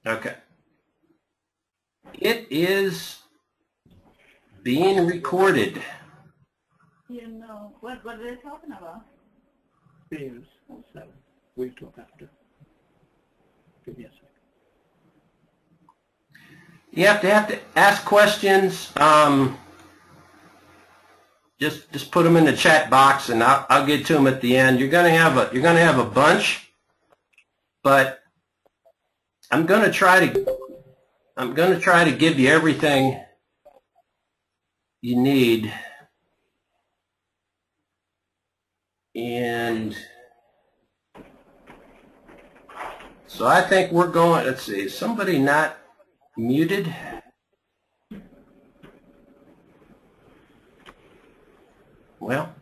Okay. It is being recorded. You know, what are they talking about? Videos, 7. We'll talk after. Give me a second. You have to ask questions. Just put them in the chat box, and I'll get to them at the end. You're gonna have a bunch, but I'm gonna try to give you everything you need. And so I think we're going, let's see, is somebody not muted? Well,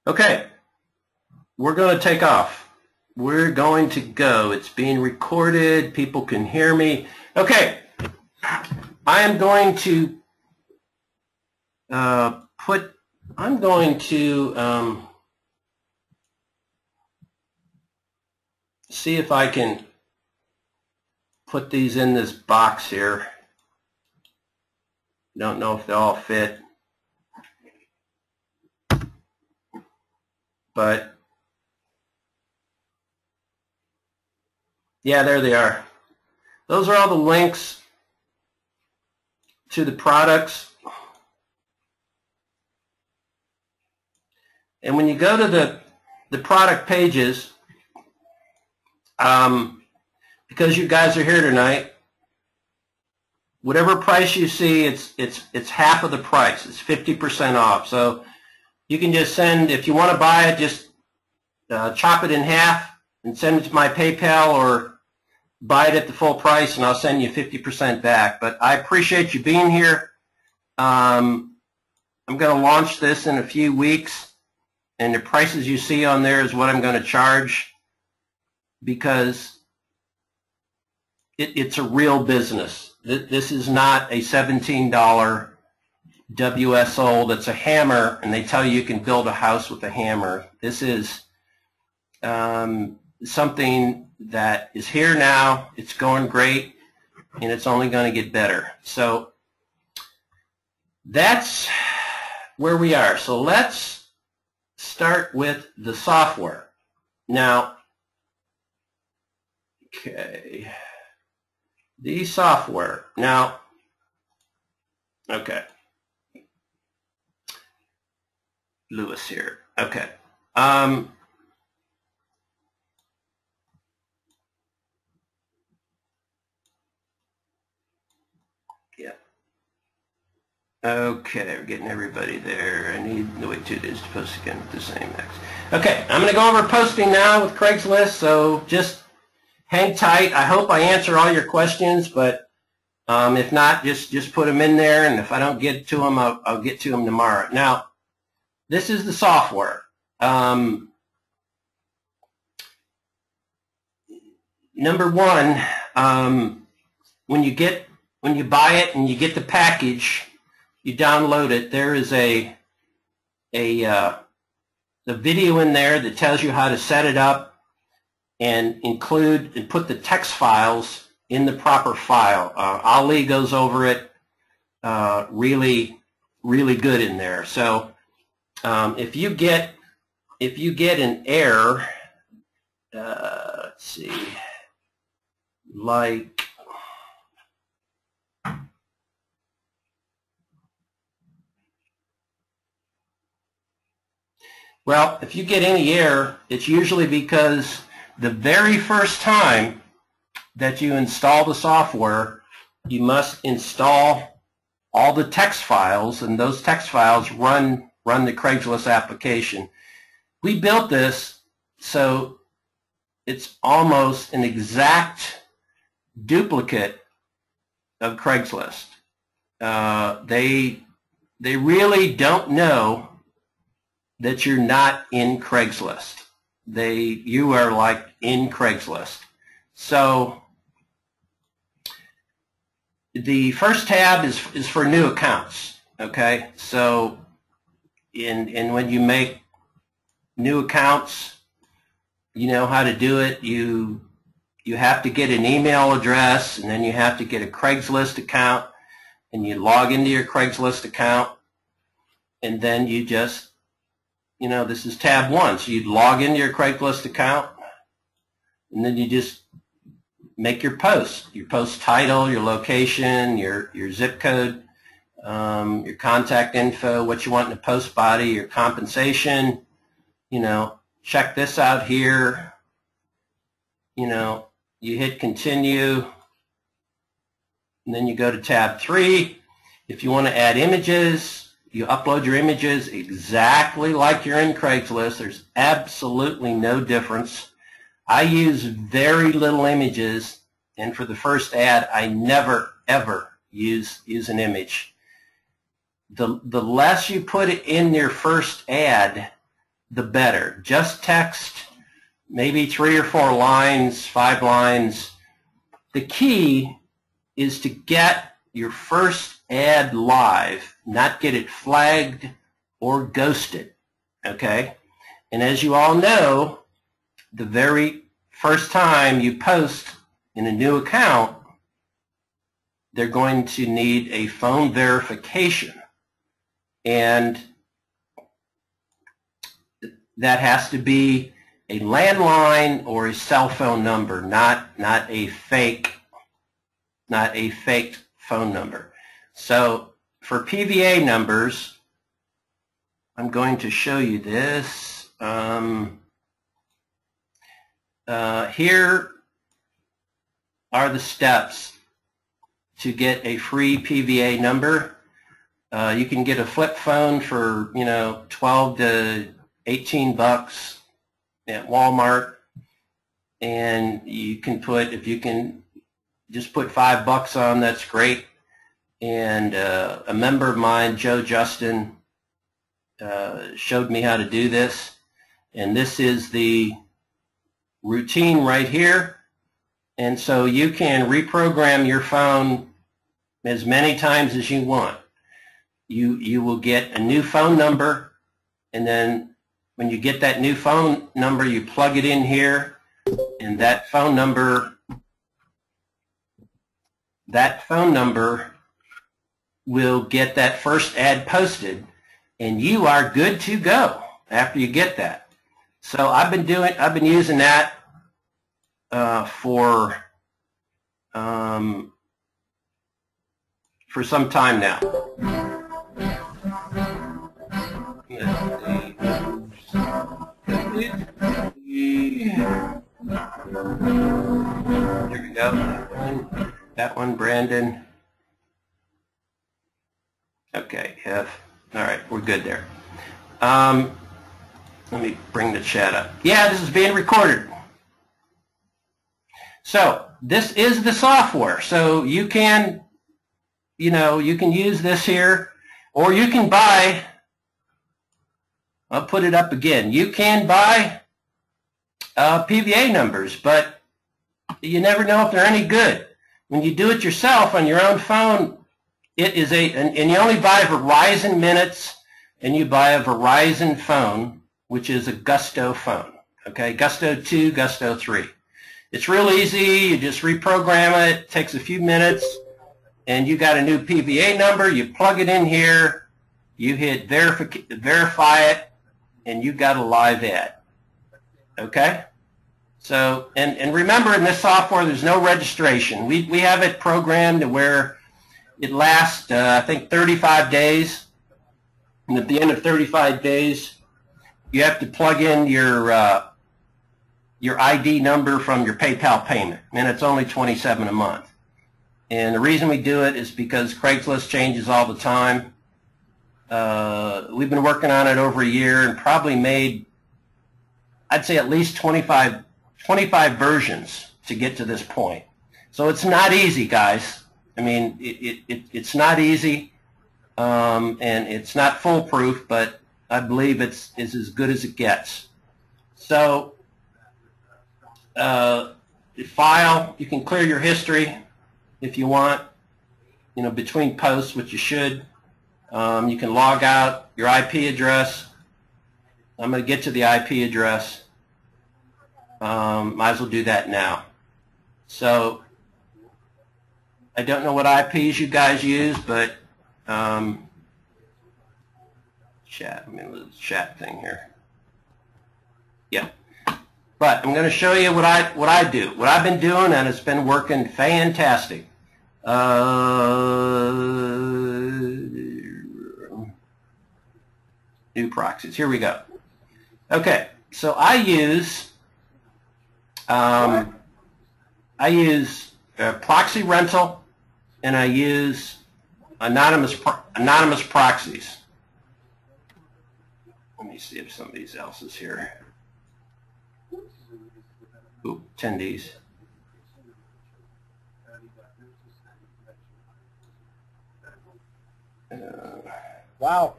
okay, we're going to take off. We're going to go. It's being recorded. People can hear me. Okay, I am going to see if I can put these in this box here. Don't know if they all fit, but yeah, there they are. Those are all the links to the products. And when you go to the product pages, because you guys are here tonight, whatever price you see, it's half of the price. It's 50% off. So you can just send, if you want to buy it, just chop it in half and send it to my PayPal, or buy it at the full price and I'll send you 50% back. But I appreciate you being here. I'm going to launch this in a few weeks, and the prices you see on there is what I'm going to charge, because it's a real business. This is not a $17 WSO that's a hammer and they tell you can build a house with a hammer. This is something that is here now. It's going great, and it's only going to get better. So that's where we are. So let's start with the software. Now, okay, the software. Now, okay, Lewis here. Okay. Yeah. Okay, we're getting everybody there. I need to wait 2 days to post again with the same X. Okay, I'm going to go over posting now with Craigslist, so just hang tight. I hope I answer all your questions, but if not, just put them in there, and if I don't get to them, I'll get to them tomorrow. Now, this is the software. Number one, when you buy it and you get the package, you download it. There is a video in there that tells you how to set it up and include and put the text files in the proper file. Ali goes over it really good in there. So if you get an error, let's see, like well, if you get any error, it's usually because the very first time that you install the software, you must install all the text files, and those text files run the Craigslist application. We built this so it's almost an exact duplicate of Craigslist. They really don't know that you're not in Craigslist. You are like in Craigslist. So the first tab is for new accounts. Okay, so and when you make new accounts, you know how to do it. You have to get an email address, and then you have to get a Craigslist account, and you log into your Craigslist account, and then you just, you know, this is tab 1. So you'd log into your Craigslist account, and then you just make your post title, your location, your zip code, your contact info, what you want in the post body, your compensation. You know, check this out here. You know, you hit continue, and then you go to tab 3. If you want to add images, you upload your images exactly like you're in Craigslist. There's absolutely no difference. I use very little images, and for the first ad, I never, ever use an image. The less you put it in your first ad, the better. Just text, maybe 3 or 4 lines, 5 lines. The key is to get your first ad live, not get it flagged or ghosted, okay? And as you all know, the very first time you post in a new account, they're going to need a phone verification. And that has to be a landline or a cell phone number, not a faked phone number. So for PVA numbers, I'm going to show you this. Here are the steps to get a free PVA number. You can get a flip phone for, you know, 12 to 18 bucks at Walmart, and you can put, if you can just put $5 on, that's great. And a member of mine, Joe Justin, showed me how to do this, and this is the routine right here. And so you can reprogram your phone as many times as you want. You will get a new phone number, and then when you get that new phone number, you plug it in here, and that phone number will get that first ad posted, and you are good to go after you get that. So I've been using that for some time now. There we go. That one, Brandon. Okay, all right, we're good there. Let me bring the chat up. Yeah, this is being recorded. So this is the software. So you can, you know, you can use this here, or you can buy. I'll put it up again. You can buy PVA numbers, but you never know if they're any good. When you do it yourself on your own phone, it is and you only buy Verizon minutes, and you buy a Verizon phone, which is a Gusto phone. Okay, Gusto 2, Gusto 3. It's real easy. You just reprogram it. It takes a few minutes, and you got a new PVA number. You plug it in here. You hit verify it, and you got a live ad. Okay? So, and remember, in this software, there's no registration. We have it programmed to where it lasts, I think, 35 days. And at the end of 35 days, you have to plug in your ID number from your PayPal payment, and it's only $27 a month. And the reason we do it is because Craigslist changes all the time. We've been working on it over a year and probably made, I'd say, at least 25 versions to get to this point. So it's not easy, guys. I mean, it's not easy, and it's not foolproof, but I believe it's as good as it gets. So file, you can clear your history if you want. between posts, which you should. You can log out your IP address. I'm going to get to the IP address. Might as well do that now. So I don't know what IPs you guys use, but chat. The chat thing here. Yeah. But I'm going to show you what I do. What I've been doing, and it's been working fantastic. New proxies. Here we go. Okay, so I use proxy rental, and I use anonymous proxies. Let me see if somebody else is here. Ooh, attendees. Wow.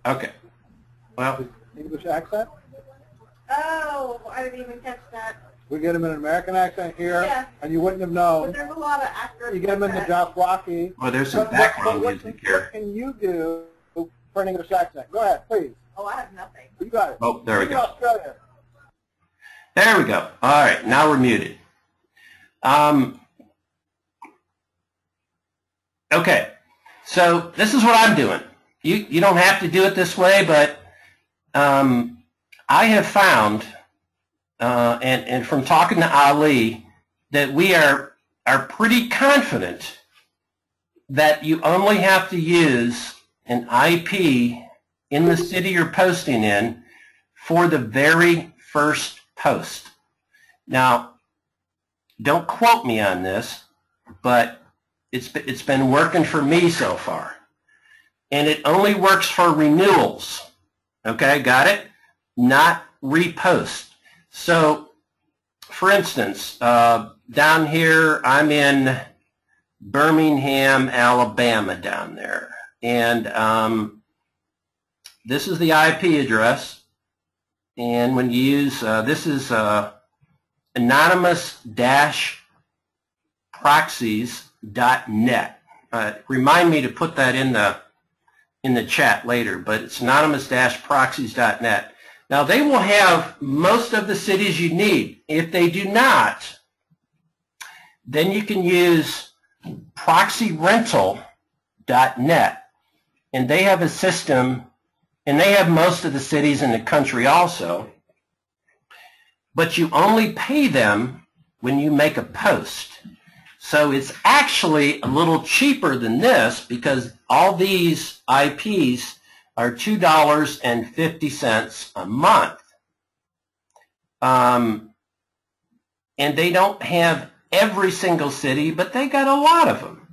Okay. Well. English accent? Oh, I didn't even catch that. We get him in an American accent here, Yeah. and you wouldn't have known. But there's a lot of actors. You get him in the Josh Rocky. Well, there's some background music here. What can you do for an English accent? Go ahead, please. Oh, I have nothing. You got it. Oh, there we go. Australia. There we go. All right, now we're muted. Okay, so this is what I'm doing. You don't have to do it this way, but I have found, and from talking to Ali, that we are pretty confident that you only have to use an IP in the city you're posting in for the very first post. Now, don't quote me on this, but it's been working for me so far. And it only works for renewals. Okay, got it? Not repost. So, for instance, down here, I'm in Birmingham, Alabama down there. And this is the IP address. And when you use, this is anonymous-proxies.net. Remind me to put that in the chat later, but it's anonymous-proxies.net. Now, they will have most of the cities you need. If they do not, then you can use proxyrental.net, and they have a system, and they have most of the cities in the country also, but you only pay them when you make a post. So it's actually a little cheaper than this because all these IPs are $2.50 a month. And they don't have every single city, but they got a lot of them.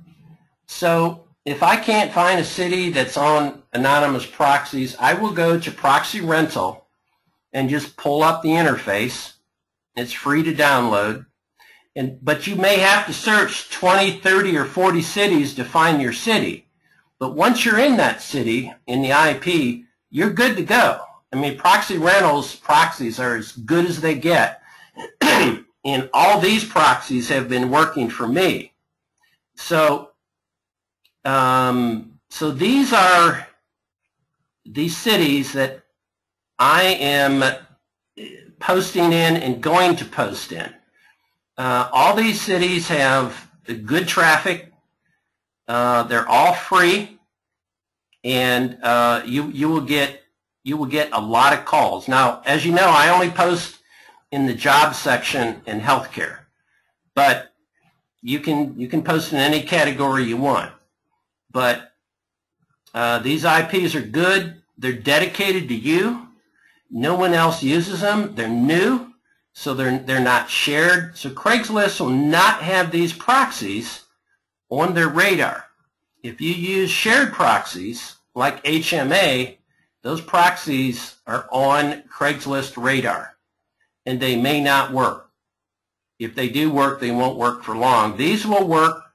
So if I can't find a city that's on anonymous proxies, I will go to Proxy Rental and just pull up the interface. It's free to download. But you may have to search 20, 30, or 40 cities to find your city. But once you're in that city, in the IP, you're good to go. I mean, proxy rentals, proxies are as good as they get. And all these proxies have been working for me. So, so these are these cities that I am posting in and going to post in. All these cities have good traffic. They're all free, and you will get a lot of calls. Now, as you know, I only post in the job section in healthcare, but you can post in any category you want. But these IPs are good. They're dedicated to you. No one else uses them. They're new. So they're not shared. So Craigslist will not have these proxies on their radar. If you use shared proxies like HMA, those proxies are on Craigslist radar, and they may not work. If they do work, they won't work for long. These will work,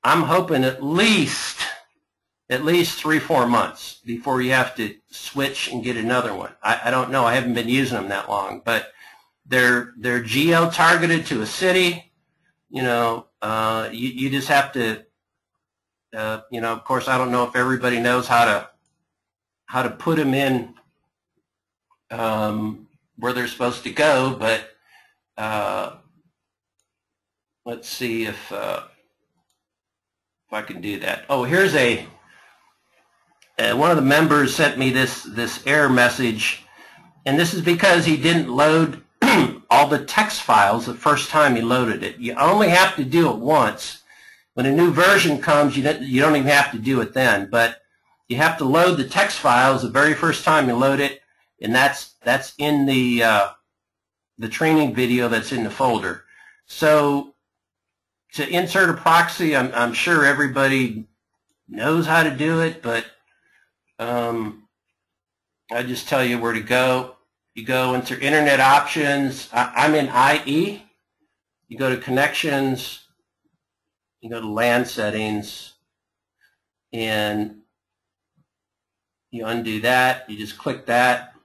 I'm hoping, at least 3-4 months before you have to switch and get another one. I don't know. I haven't been using them that long, but they're geo-targeted to a city. you just have to, of course, I don't know if everybody knows how to put them in where they're supposed to go, but let's see if I can do that. Oh, here's one of the members sent me this error message, and this is because he didn't load all the text files the first time he loaded it. You only have to do it once. When a new version comes, you don't even have to do it then, but you have to load the text files the very first time you load it, and that's in the training video that's in the folder. So to insert a proxy, I'm sure everybody knows how to do it, but I just tell you where to go. You go into Internet Options. I'm in IE. You go to Connections. You go to LAN Settings, and you undo that. You just click that,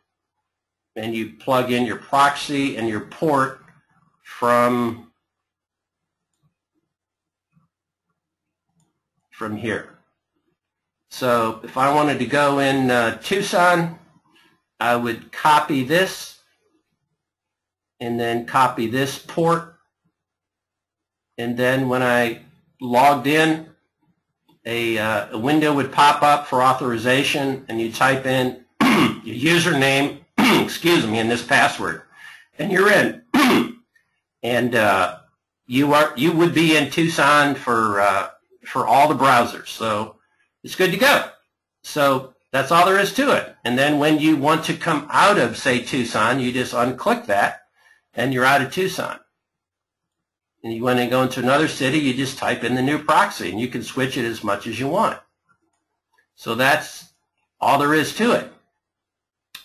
and you plug in your proxy and your port from here. So if I wanted to go in Tucson, I would copy this and then copy this port, and then when I logged in, a window would pop up for authorization, and you type in your username, excuse me, and this password, and you're in. And you would be in Tucson for all the browsers, so it's good to go. So that's all there is to it. And then when you want to come out of, say, Tucson, you just unclick that, and you're out of Tucson. And you want to go into another city, you just type in the new proxy, and you can switch it as much as you want. So that's all there is to it.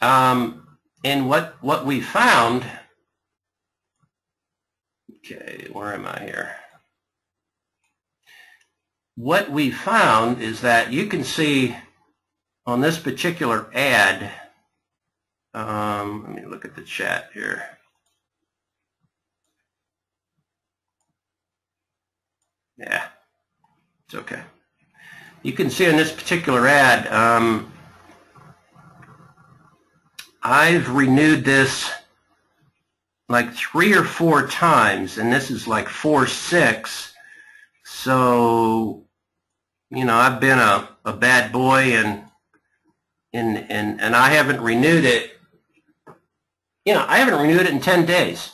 And what we found, okay, where am I here? What we found is that you can see on this particular ad, let me look at the chat here. Yeah, it's okay. You can see on this particular ad, I've renewed this like 3 or 4 times, and this is like 4.6. So, I've been a bad boy, and I haven't renewed it. I haven't renewed it in 10 days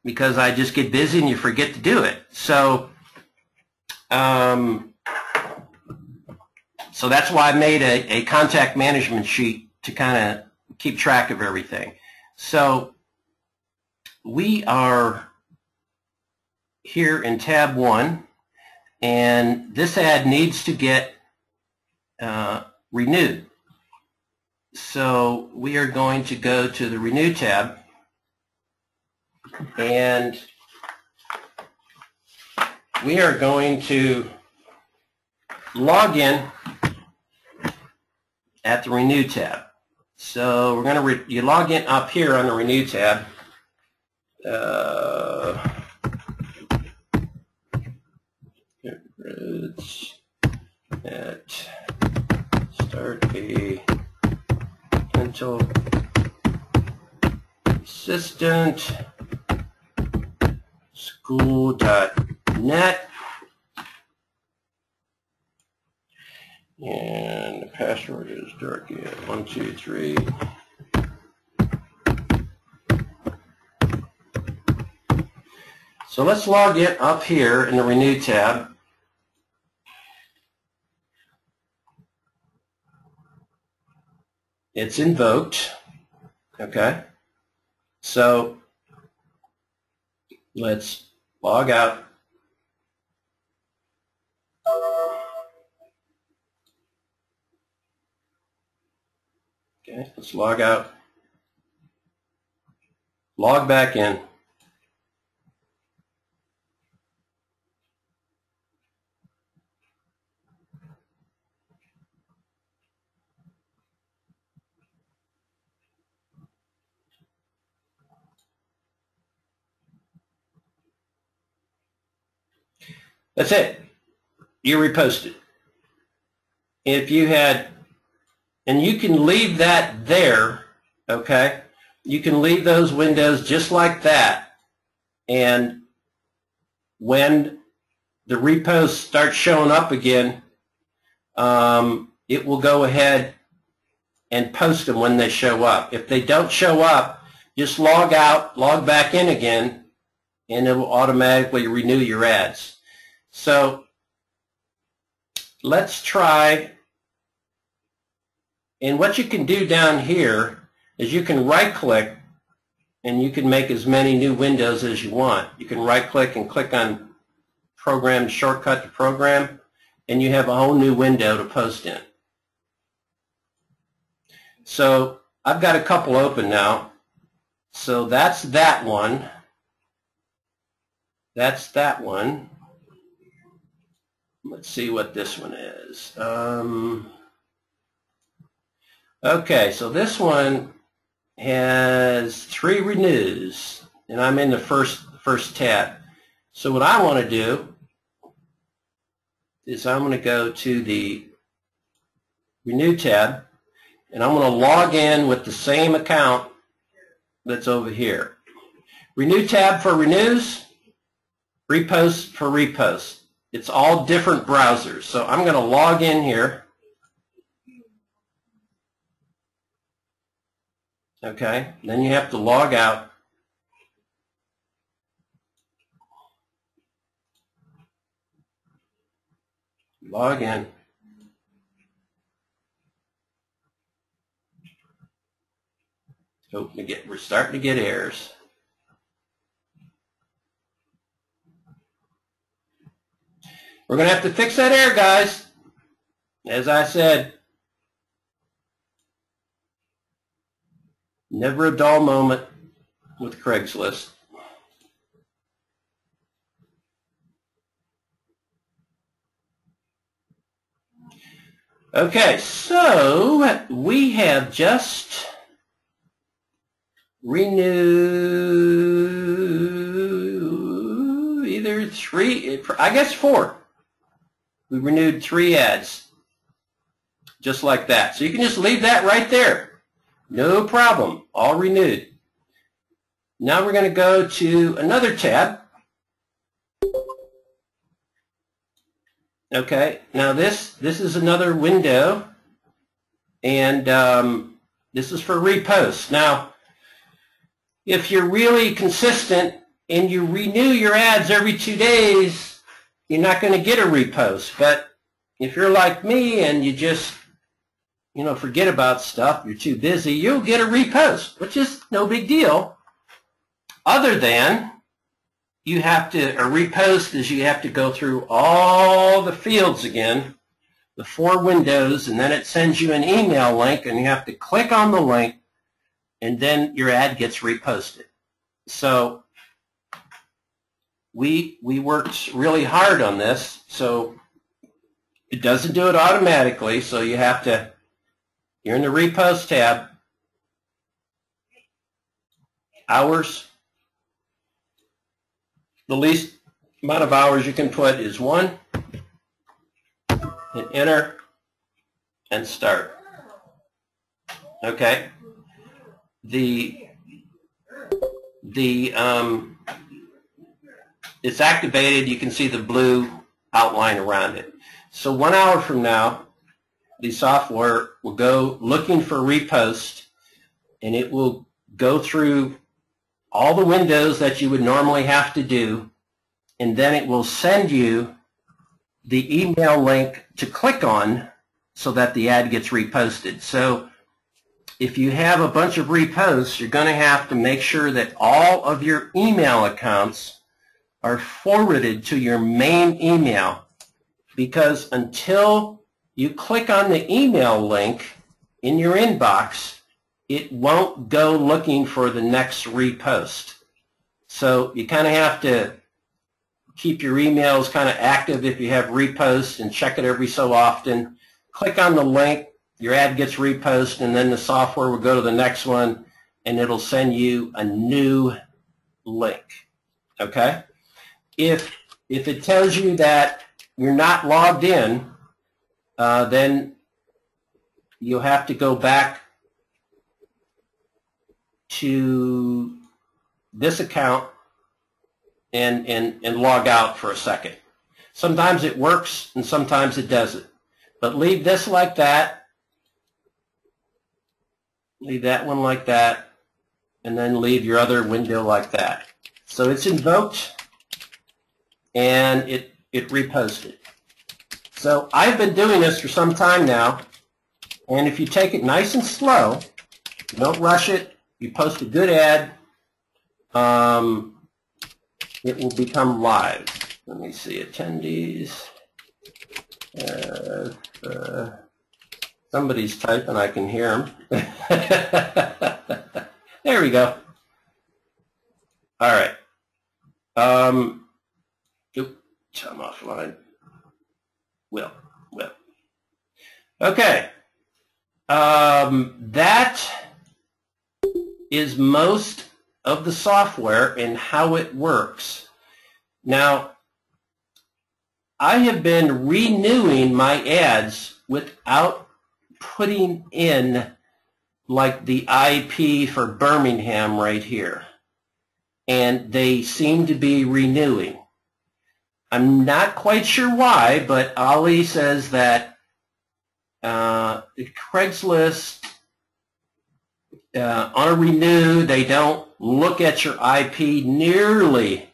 because I just get busy and you forget to do it. So, so that's why I made a contact management sheet to kind of keep track of everything. So we are here in tab 1, and this ad needs to get renewed. So we are going to go to the Renew tab, and we are going to log in at the Renew tab. So we're going to you log in up here on the Renew tab. At start a dental assistant school.net, and the password is darky123. So let's log in up here in the Renew tab. It's invoked, okay? So let's log out. Okay, let's log out. Log back in. That's it. You reposted. If you had, and you can leave that there, okay? You can leave those windows just like that, and when the repost starts showing up again, it will go ahead and post them when they show up. If they don't show up, just log out, log back in again, and it will automatically renew your ads. So let's try, and what you can do down here is you can right click and you can make as many new windows as you want. You can right click and click on program, shortcut to program, and you have a whole new window to post in. So I've got a couple open now. So that's that one. That's that one. Let's see what this one is. Okay, so this one has 3 renews, and I'm in the first tab. So what I want to do is I'm going to go to the Renew tab, and I'm going to log in with the same account that's over here. Renew tab for renews, repost for repost. It's all different browsers. So I'm going to log in here. Okay, then you have to log out. Log in. We're starting to get errors. We're going to have to fix that error, guys. As I said, never a dull moment with Craigslist. Okay, so we have just renewed either 3, I guess 4. We renewed 3 ads, just like that. So you can just leave that right there. No problem, all renewed. Now we're going to go to another tab. Okay, now this is another window, and this is for reposts. Now, if you're really consistent and you renew your ads every 2 days, you're not going to get a repost. But if you're like me and you just, forget about stuff, you're too busy, you'll get a repost, which is no big deal. Other than a repost is you have to go through all the fields again, the 4 windows, and then it sends you an email link, and you have to click on the link, and then your ad gets reposted. So we worked really hard on this, so it doesn't do it automatically, so you have to, you're in the repost tab, hours. The least amount of hours you can put is 1, and enter, and start. Okay. It's activated. You can see the blue outline around it. So 1 hour from now, the software will go looking for repost, and it will go through all the windows that you would normally have to do, and then it will send you the email link to click on so that the ad gets reposted. So if you have a bunch of reposts, you're going to have to make sure that all of your email accounts are forwarded to your main email, because until you click on the email link in your inbox, it won't go looking for the next repost. So you kind of have to keep your emails kind of active if you have reposts, and check it every so often. Click on the link, your ad gets reposted, and then the software will go to the next one, and it'll send you a new link. Okay? If if it tells you that you're not logged in, then you'll have to go back to this account and log out for a second. Sometimes it works and sometimes it doesn't. But leave this like that. Leave that one like that. And then leave your other window like that. So it's invoked and it reposted. So I've been doing this for some time now. And if you take it nice and slow, you don't rush it, you post a good ad, it will become live. Let me see, attendees. Somebody's typing, I can hear them. There we go. All right. Oops, I'm offline. Will. Okay. That is most of the software and how it works. Now, I have been renewing my ads without putting in like the IP for Birmingham right here. And they seem to be renewing. I'm not quite sure why, but Ali says that Craigslist, on a renew, they don't look at your IP nearly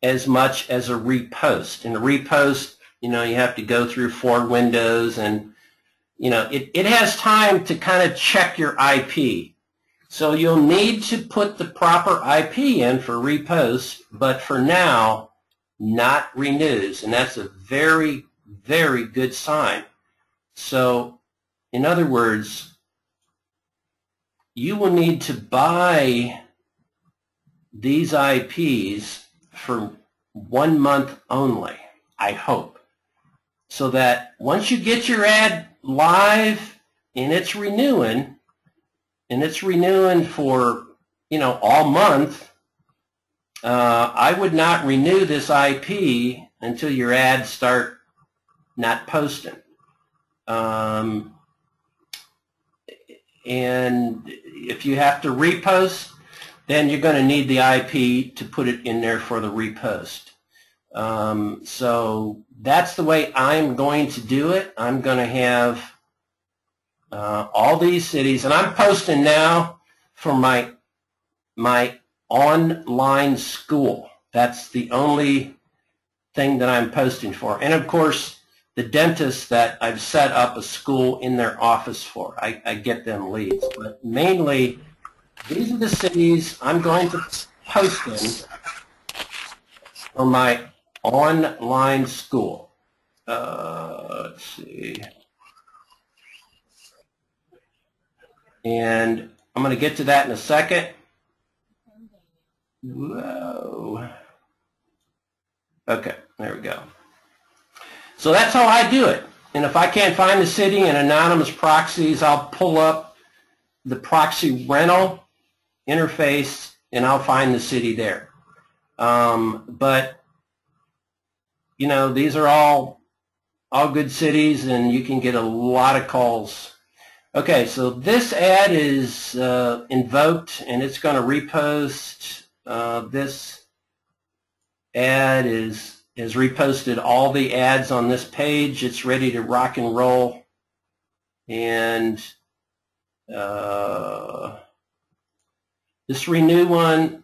as much as a repost. In a repost, you have to go through 4 windows, and it has time to kind of check your IP. So you'll need to put the proper IP in for repost, but for now, not renews, and that's a very, very good sign. So, in other words, you will need to buy these IPs for 1 month only, I hope, so that once you get your ad live and it's renewing for, all month, I would not renew this IP until your ads start not posting. And if you have to repost, then you're going to need the IP to put it in there for the repost. So that's the way I'm going to do it. I'm going to have all these cities, and I'm posting now for my online school. That's the only thing that I'm posting for. And of course, the dentists that I've set up a school in their office for, I get them leads. But mainly, these are the cities I'm going to post in for my online school. Let's see. And I'm going to get to that in a second. Whoa. Okay, there we go. So that's how I do it. And if I can't find the city in anonymous proxies, I'll pull up the proxy rental interface and I'll find the city there. But, these are all good cities, and you can get a lot of calls. Okay, so this ad is invoked, and it's going to repost. This ad has reposted all the ads on this page. It's ready to rock and roll. And this renew one,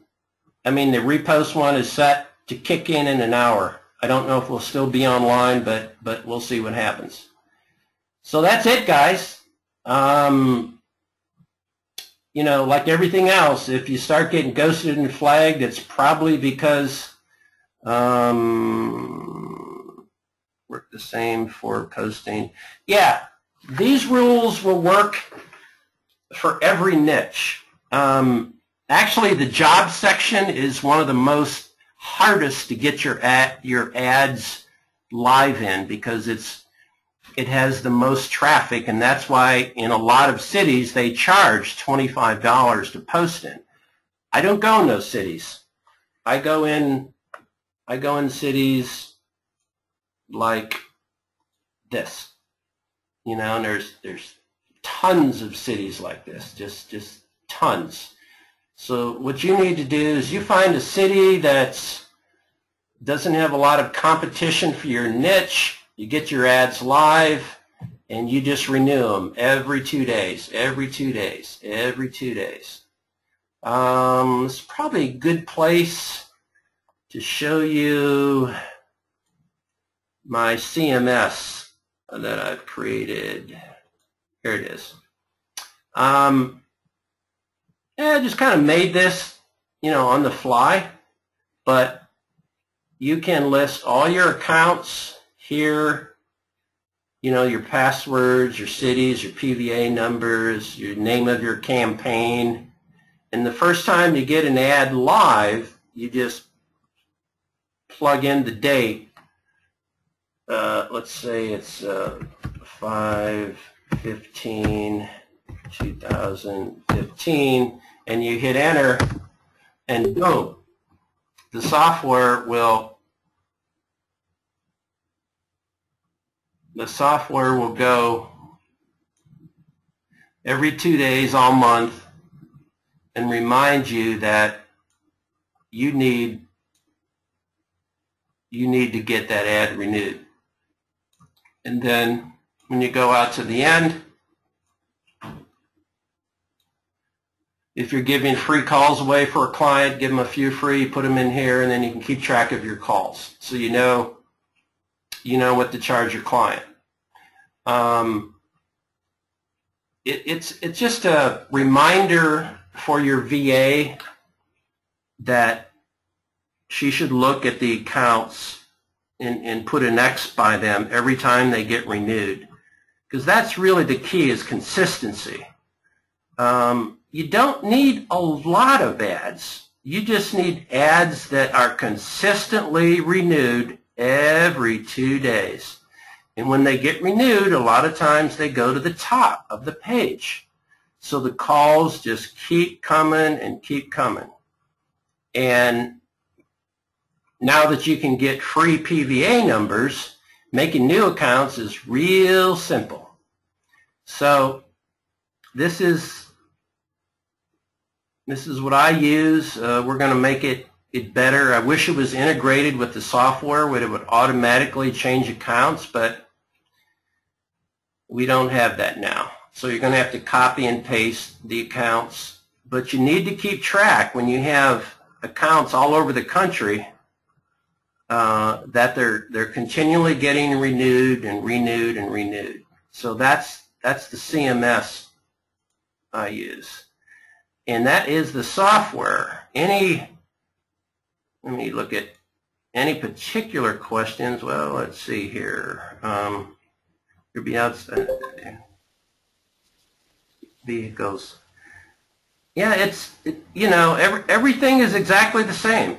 the repost one is set to kick in an hour. I don't know if we'll still be online, but we'll see what happens. So that's it, guys. Like everything else, if you start getting ghosted and flagged, it's probably because work the same for posting. Yeah, these rules will work for every niche. Actually, the job section is one of the most hardest to get your ads live in, because it has the most traffic, and that's why in a lot of cities they charge $25 to post in. I don't go in those cities. I go in I go in cities like this, you know, and there's tons of cities like this, just tons. So what you need to do is you find a city that doesn't have a lot of competition for your niche. You get your ads live, and you just renew them every 2 days, every 2 days, every 2 days. It's probably a good place to show you my CMS that I've created. Here it is. Yeah, I just kind of made this, you know, on the fly, but you can list all your accounts here, you know, your passwords, your cities, your PVA numbers, your name of your campaign. And the first time you get an ad live, you just plug in the date. Let's say it's 5/15/2015, and you hit enter, and boom, the software will go every 2 days all month and remind you that you need to get that ad renewed. And then when you go out to the end, if you're giving free calls away for a client, give them a few free, put them in here, and then you can keep track of your calls, so you know what to charge your client. It's just a reminder for your VA that she should look at the accounts and put an X by them every time they get renewed, because that's really the key, is consistency. You don't need a lot of ads. You just need ads that are consistently renewed every 2 days. And when they get renewed, a lot of times they go to the top of the page. So the calls just keep coming and keep coming. And now that you can get free PVA numbers, making new accounts is real simple. So this is what I use. We're going to make it better. I wish it was integrated with the software where it would automatically change accounts, but we don't have that now. So you're going to have to copy and paste the accounts. But you need to keep track when you have accounts all over the country that they're continually getting renewed and renewed and renewed. So that's the CMS I use. And that is the software. Let me look at any particular questions. Well, let's see here. You'll be outside vehicles. Yeah, you know, everything is exactly the same.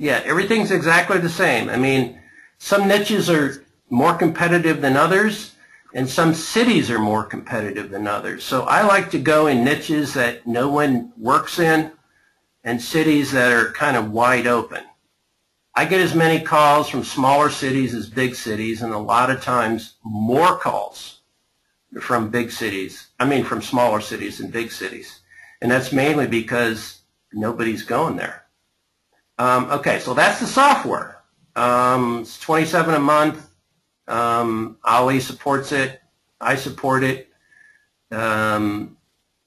Yeah, everything's exactly the same. I mean, some niches are more competitive than others, and some cities are more competitive than others. So I like to go in niches that no one works in and cities that are kind of wide open. I get as many calls from smaller cities as big cities, and a lot of times more calls from big cities. I mean, from smaller cities than big cities. And that's mainly because nobody's going there. Okay, so that's the software. It's $27 a month. Ali supports it. I support it. I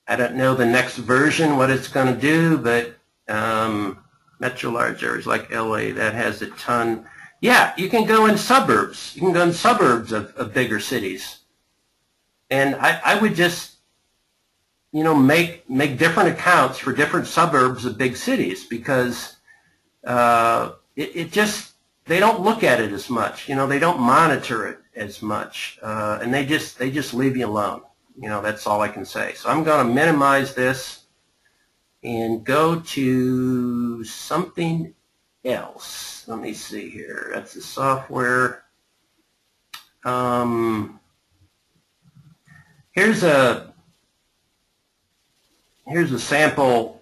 don't know the next version, what it's going to do, but metro large areas like LA, that has a ton. Yeah, you can go in suburbs. You can go in suburbs of bigger cities. And I would just, you know, make different accounts for different suburbs of big cities, because they don't look at it as much. You know, they don't monitor it as much, and they just leave you alone. You know, that's all I can say. So I'm going to minimize this and go to something else. Let me see here. That's the software. Here's a sample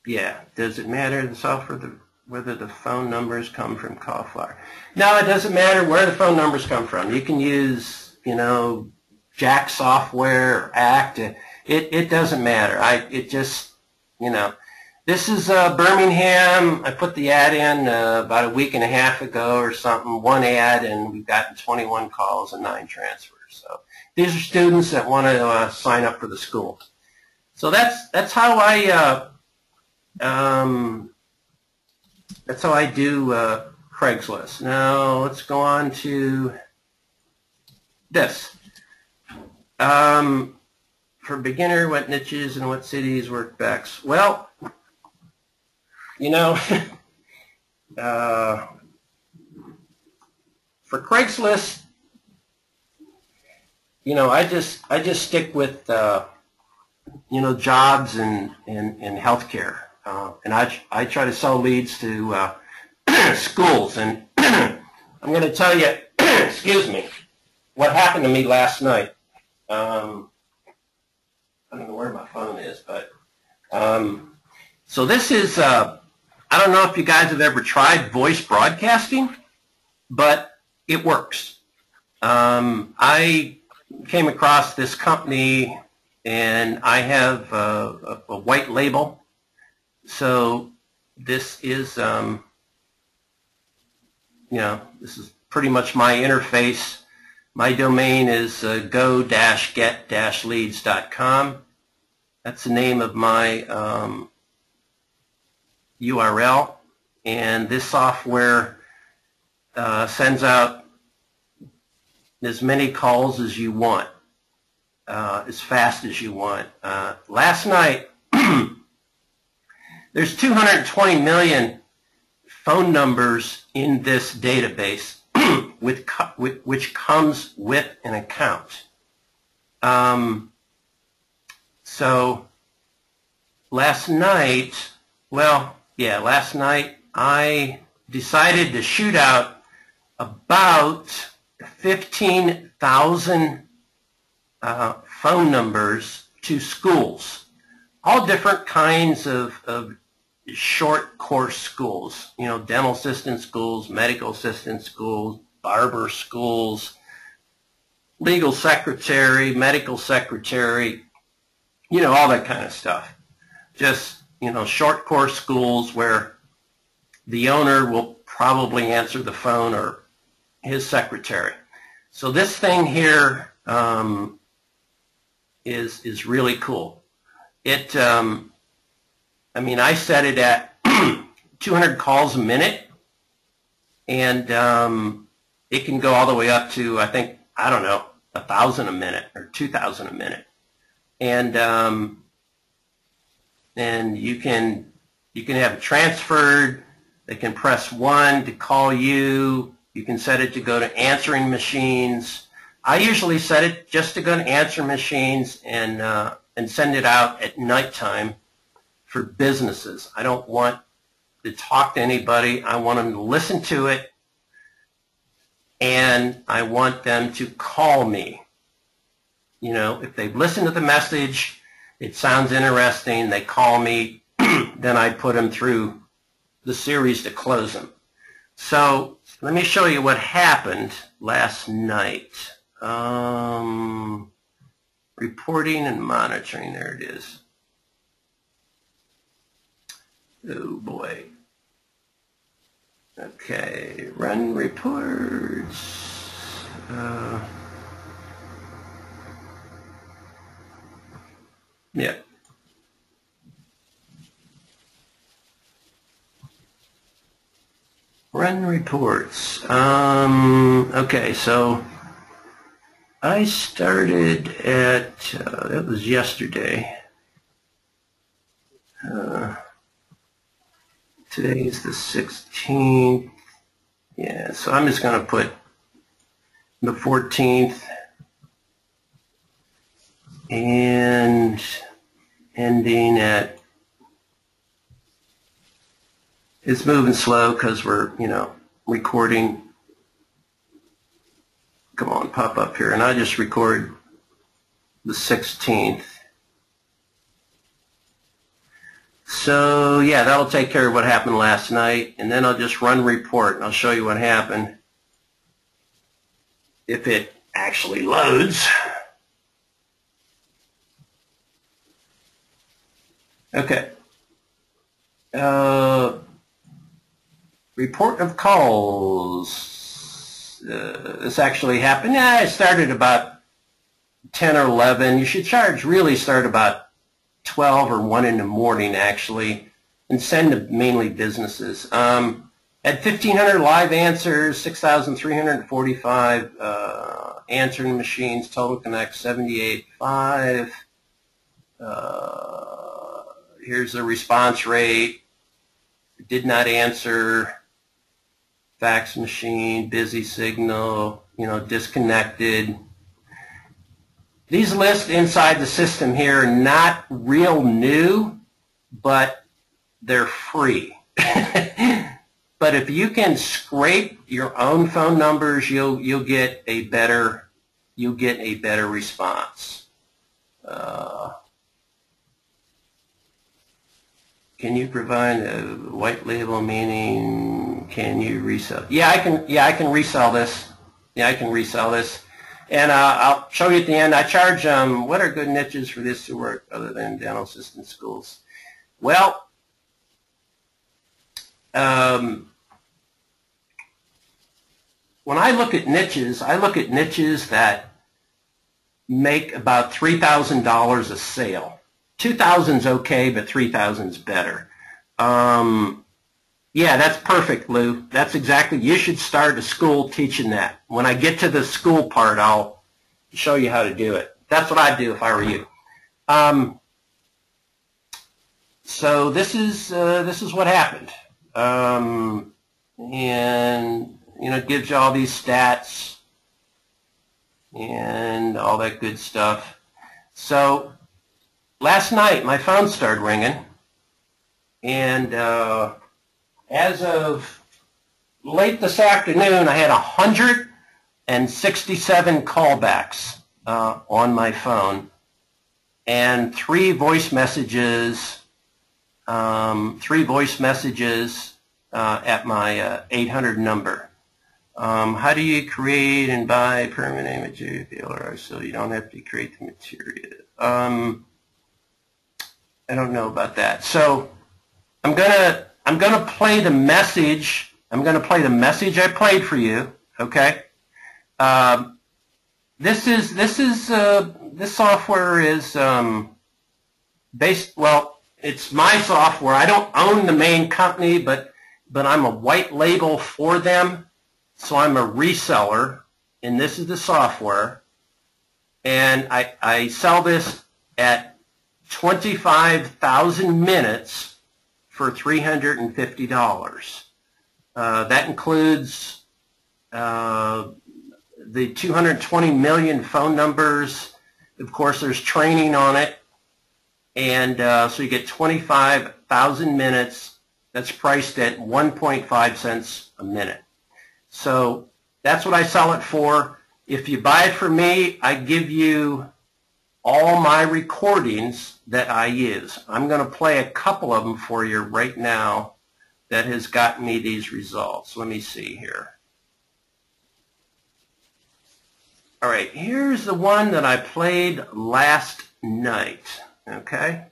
Yeah, does it matter the software, whether the phone numbers come from Cauliflower? No, it doesn't matter where the phone numbers come from. You can use, Jack software or ACT. It doesn't matter. It just, this is Birmingham. I put the ad in about a week and a half ago or something, one ad, and we've gotten 21 calls and 9 transfers. So these are students that want to sign up for the school. So that's how I do Craigslist. Now let's go on to this. For beginner, what niches and what cities work best? Well, for Craigslist, I just stick with jobs and healthcare, and I try to sell leads to schools. And I'm going to tell you, excuse me, what happened to me last night. I don't know where my phone is, but so this is I don't know if you guys have ever tried voice broadcasting, but it works. I came across this company, and I have a white label. So this is this is pretty much my interface. My domain is go-get-leads.com. That's the name of my URL. And this software sends out as many calls as you want, as fast as you want. Last night, there's 220 million phone numbers in this database, which comes with an account. So last night I decided to shoot out about 15,000 phone numbers to schools, all different kinds of short course schools, dental assistant schools, medical assistant schools, barber schools, legal secretary, medical secretary, all that kind of stuff. Just, short course schools where the owner will probably answer the phone or his secretary. So this thing here is really cool. It, I set it at 200 calls a minute, and it can go all the way up to, I think, 1,000 a minute or 2,000 a minute. And you can have it transferred. They can press 1 to call you. You can set it to go to answering machines. I usually set it just to go to answering machines and send it out at nighttime for businesses. I don't want to talk to anybody. I want them to listen to it, and I want them to call me. If they've listened to the message, it sounds interesting, they call me, then I put them through the series to close them. So let me show you what happened last night. Reporting and monitoring, there it is. Oh boy. Okay, run reports. Yeah. Run reports. Okay, so I started at, that was yesterday. Today is the 16th. Yeah, so I'm just going to put the 14th and ending at, it's moving slow because we're, recording. Come on, pop up here. And I just record the 16th. So yeah, that'll take care of what happened last night, and then I'll just run report and I'll show you what happened if it actually loads. Okay. Report of calls. This actually happened. Yeah, it started about 10 or 11. You should really start about 12 or 1 in the morning, actually, and send to mainly businesses. Had 1,500 live answers, 6,345 answering machines, total connect 78.5. Here's the response rate. Did not answer, fax machine, busy signal, disconnected. These lists inside the system here are not real new, but they're free. But if you can scrape your own phone numbers, you'll get a better response. Can you provide a white label, meaning can you resell? Yeah, I can resell this. Yeah, I can resell this. And I'll show you at the end. I charge, what are good niches for this to work other than dental assistant schools? Well, when I look at niches that make about $3,000 a sale. 2,000's okay, but 3,000's better. Yeah, that's perfect, Lou. That's exactly, you should start a school teaching that. When I get to the school part, I'll show you how to do it. That's what I'd do if I were you. So this is what happened. And, it gives you all these stats and all that good stuff. So last night, my phone started ringing, and as of late this afternoon, I had 167 callbacks on my phone, and 3 voice messages at my 800 number. How do you create and buy permanent image so you don't have to create the material? I don't know about that. So I'm gonna play the message. I'm gonna play the message I played for you. Okay. This software is based. Well, it's my software. I don't own the main company, but I'm a white label for them. So I'm a reseller, and this is the software. And I sell this at 25,000 minutes for $350. That includes the 220 million phone numbers. Of course, there's training on it. And so you get 25,000 minutes. That's priced at 1.5 cents a minute. So that's what I sell it for. If you buy it from me, I give you all my recordings that I use. I'm going to play a couple of them for you right now that has gotten me these results. Let me see here. All right, here's the one that I played last night, okay?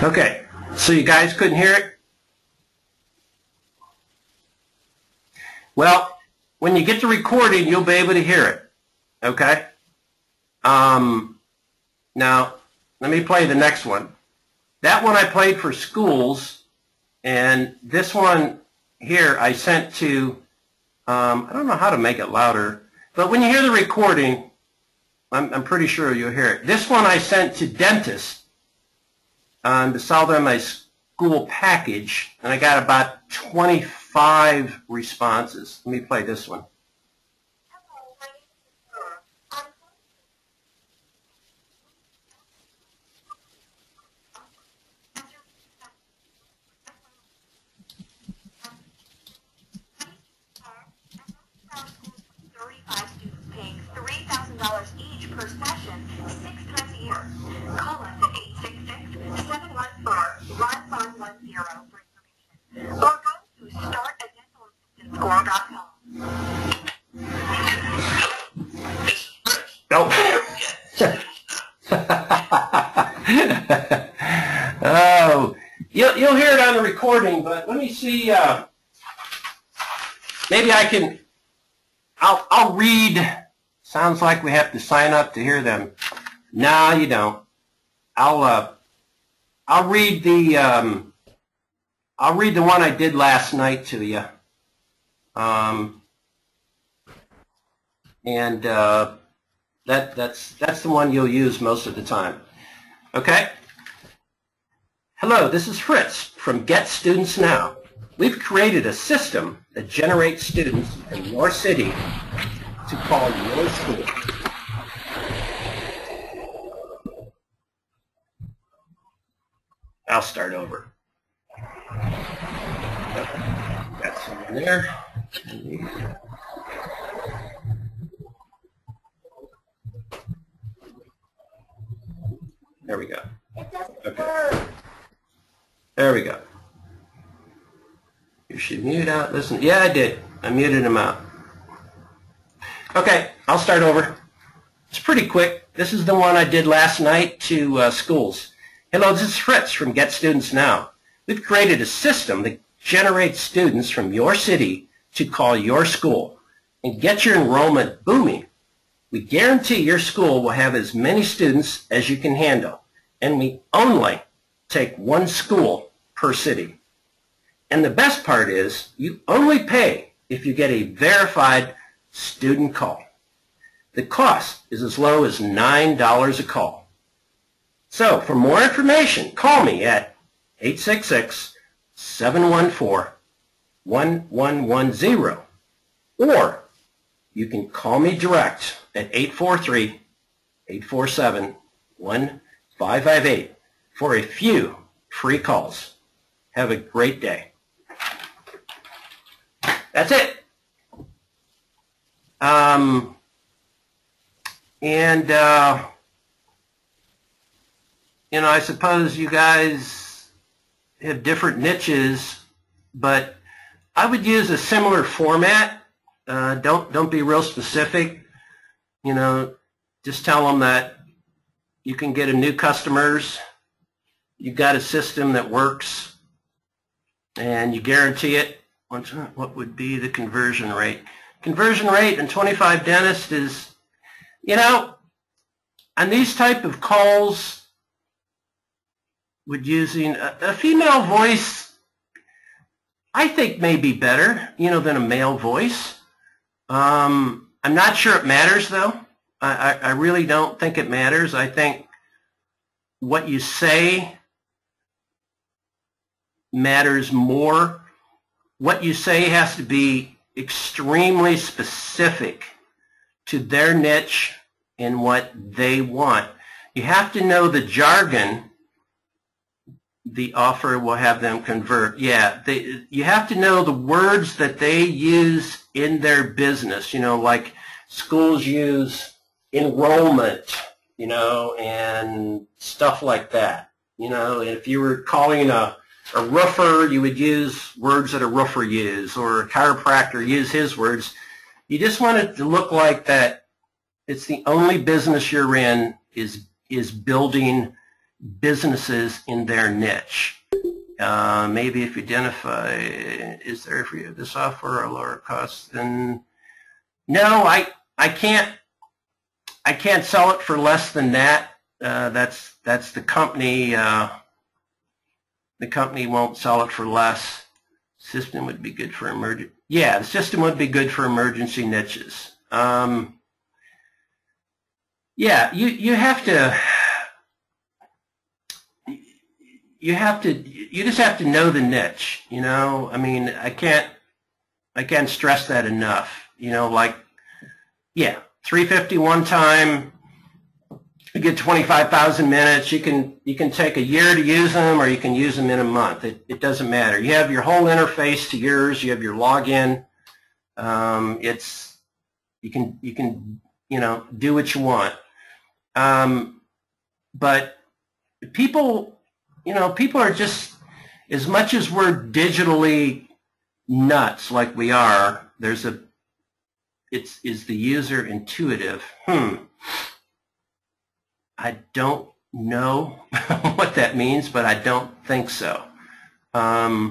Okay, so you guys couldn't hear it? Well, when you get the recording, you'll be able to hear it. Okay? Now, let me play the next one. That one I played for schools, and this one here I sent to, I don't know how to make it louder, but when you hear the recording, I'm pretty sure you'll hear it. This one I sent to dentists to sell them a school package, and I got about 25 responses. Let me play this one. $3,000 each per session, 6 times a year. Call us at 866-714-1510 for information. Or go to startadentalassistantschool.com. Nope. Oh, you'll hear it on the recording, but let me see. Maybe I can. I'll read. Sounds like we have to sign up to hear them. No, you don't. I'll read the one I did last night to you. That's the one you'll use most of the time. Okay? Hello, this is Fritz from Get Students Now. We've created a system that generates students in your city to call your school. I'll start over. Got some in there. There we go. Okay. There we go. You should mute out. Listen. Yeah, I did. I muted him out. Okay, I'll start over. It's pretty quick. This is the one I did last night to schools. Hello, this is Fritz from Get Students Now. We've created a system that generates students from your city to call your school and get your enrollment booming. We guarantee your school will have as many students as you can handle, and we only take one school per city. And the best part is you only pay if you get a verified student call. The cost is as low as $9 a call. So for more information, call me at 866-714-1110, or you can call me direct at 843-847-1558 for a few free calls. Have a great day. That's it. You know, I suppose you guys have different niches, but I would use a similar format. Don't be real specific. You know, just tell them that you can get a new customers. You've got a system that works, and you guarantee it. What would be the conversion rate? Conversion rate in 25 dentists is, you know, on these type of calls, with using a female voice, I think may be better, you know, than a male voice. I'm not sure it matters, though. I really don't think it matters. I think what you say matters more. What you say has to be extremely specific to their niche and what they want. You have to know the jargon the offer will have them convert. Yeah, you have to know the words that they use in their business, you know, like schools use enrollment, you know, and stuff like that. You know, if you were calling a roofer, you would use words that a roofer uses, or a chiropractor use his words. You just want it to look like that it's the only business you're in is building businesses in their niche. Maybe if you identify, is there for you the software a lower cost than? No, I can't sell it for less than that. That's the company. The company won't sell it for less. System would be good for emergency. Yeah, the system would be good for emergency niches. Yeah, you just have to know the niche. You know, I mean, I can't stress that enough. You know, like, yeah, 350 one time. You get 25,000 minutes. You can take a year to use them, or you can use them in a month. It doesn't matter. You have your whole interface to yours. You have your login. You can do what you want. But people are just, as much as we're digitally nuts like we are, is the user intuitive? I don't know what that means, but I don't think so. As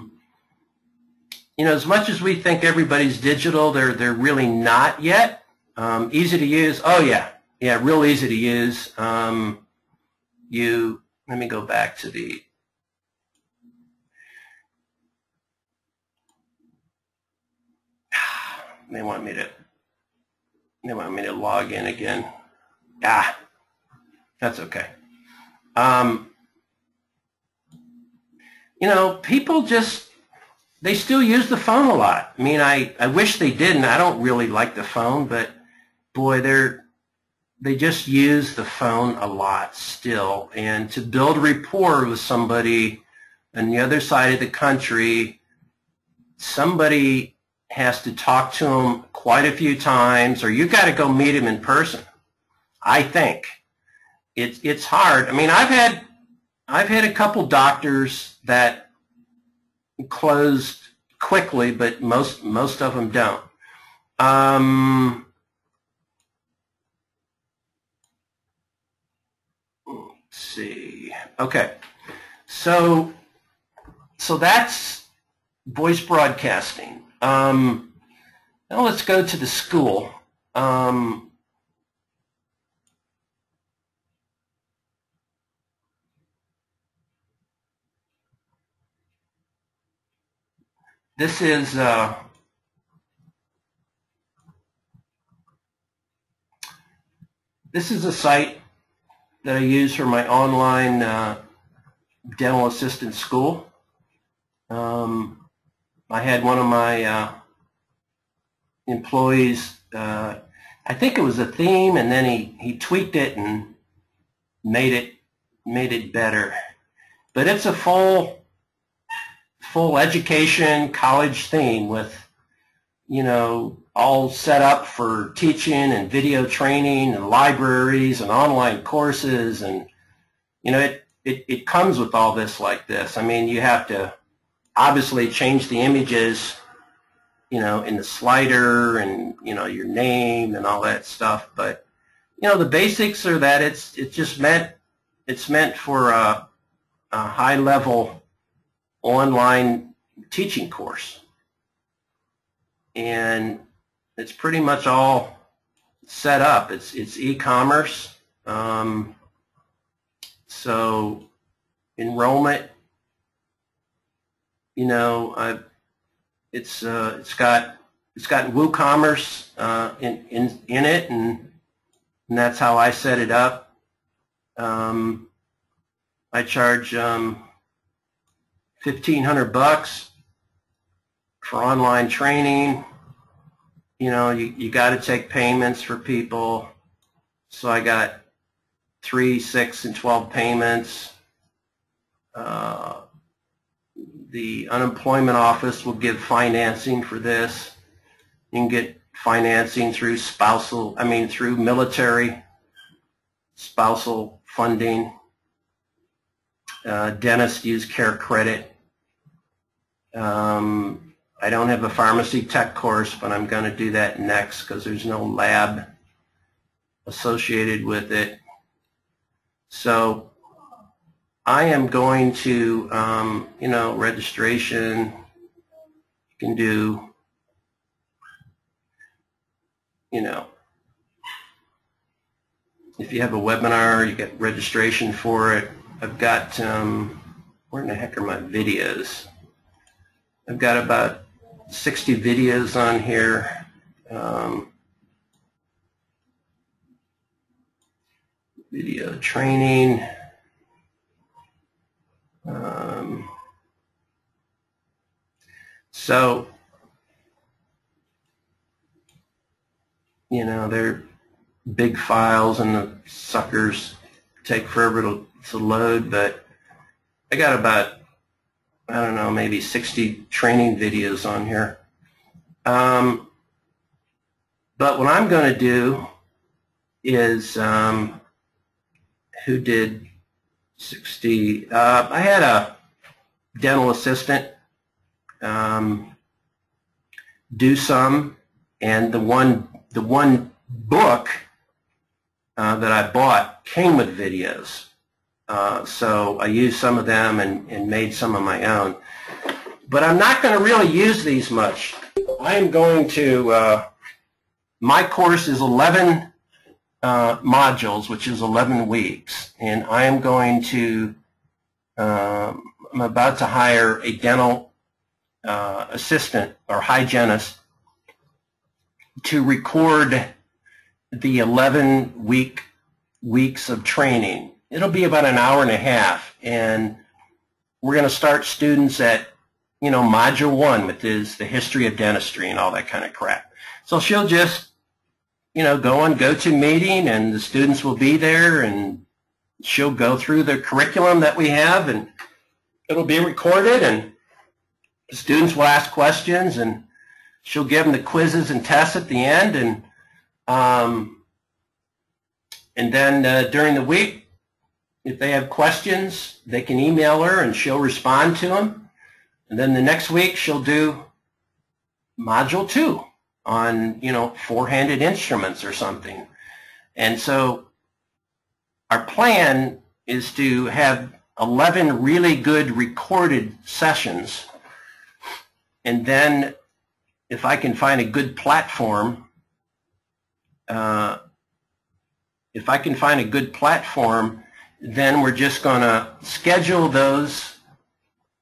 much as we think everybody's digital, they're really not yet. Easy to use. Oh yeah, real easy to use. Let me go back to the. They want me to log in again. That's okay. People they still use the phone a lot. I mean, I wish they didn't. I don't really like the phone, but boy, they just use the phone a lot still. And to build rapport with somebody on the other side of the country, somebody has to talk to them quite a few times, or you got to go meet them in person. I think. It's hard. I mean, I've had a couple doctors that closed quickly, but most of them don't. Let's see. Okay, so that's voice broadcasting. Now let's go to the school. This is a site that I use for my online dental assistant school. I had one of my employees, I think it was a theme, and then he tweaked it and made it better. But it's a full education college theme with, all set up for teaching and video training and libraries and online courses, and it comes with all this like this. I mean, you have to obviously change the images, in the slider and your name and all that stuff, but the basics are that it's meant for a high level online teaching course, and it's pretty much all set up. It's e-commerce, so enrollment, it's got WooCommerce in it, and that's how I set it up. I charge $1,500 for online training. You got to take payments for people, so I got 3, 6, and 12 payments. The unemployment office will give financing for this. You can get financing through through military spousal funding. Dentists use care credit. I don't have a pharmacy tech course, but I'm going to do that next because there's no lab associated with it. So I am going to, you know, registration, you can do, you know, if you have a webinar, you get registration for it. I've got, where in the heck are my videos? I've got about 60 videos on here. Video training. So, you know, they're big files and the suckers take forever to load, but I got about, I don't know, maybe 60 training videos on here. But what I'm going to do is, who did 60? I had a dental assistant do some, and the one book that I bought came with videos. So I used some of them and made some of my own. But I'm not going to really use these much. I am going to, my course is 11 modules, which is 11 weeks. And I am going to, I'm about to hire a dental assistant or hygienist to record the 11 weeks of training. It'll be about an hour and a half, and we're going to start students at, you know, module 1, which is the history of dentistry and all that kind of crap. So she'll just, you know, go on GoToMeeting, and the students will be there, and she'll go through the curriculum that we have, and it'll be recorded, and the students will ask questions, and she'll give them the quizzes and tests at the end, and then during the week, if they have questions, they can email her and she'll respond to them. And then the next week she'll do module 2 on, you know, four-handed instruments or something. And so our plan is to have 11 really good recorded sessions. And then if I can find a good platform, then we're just going to schedule those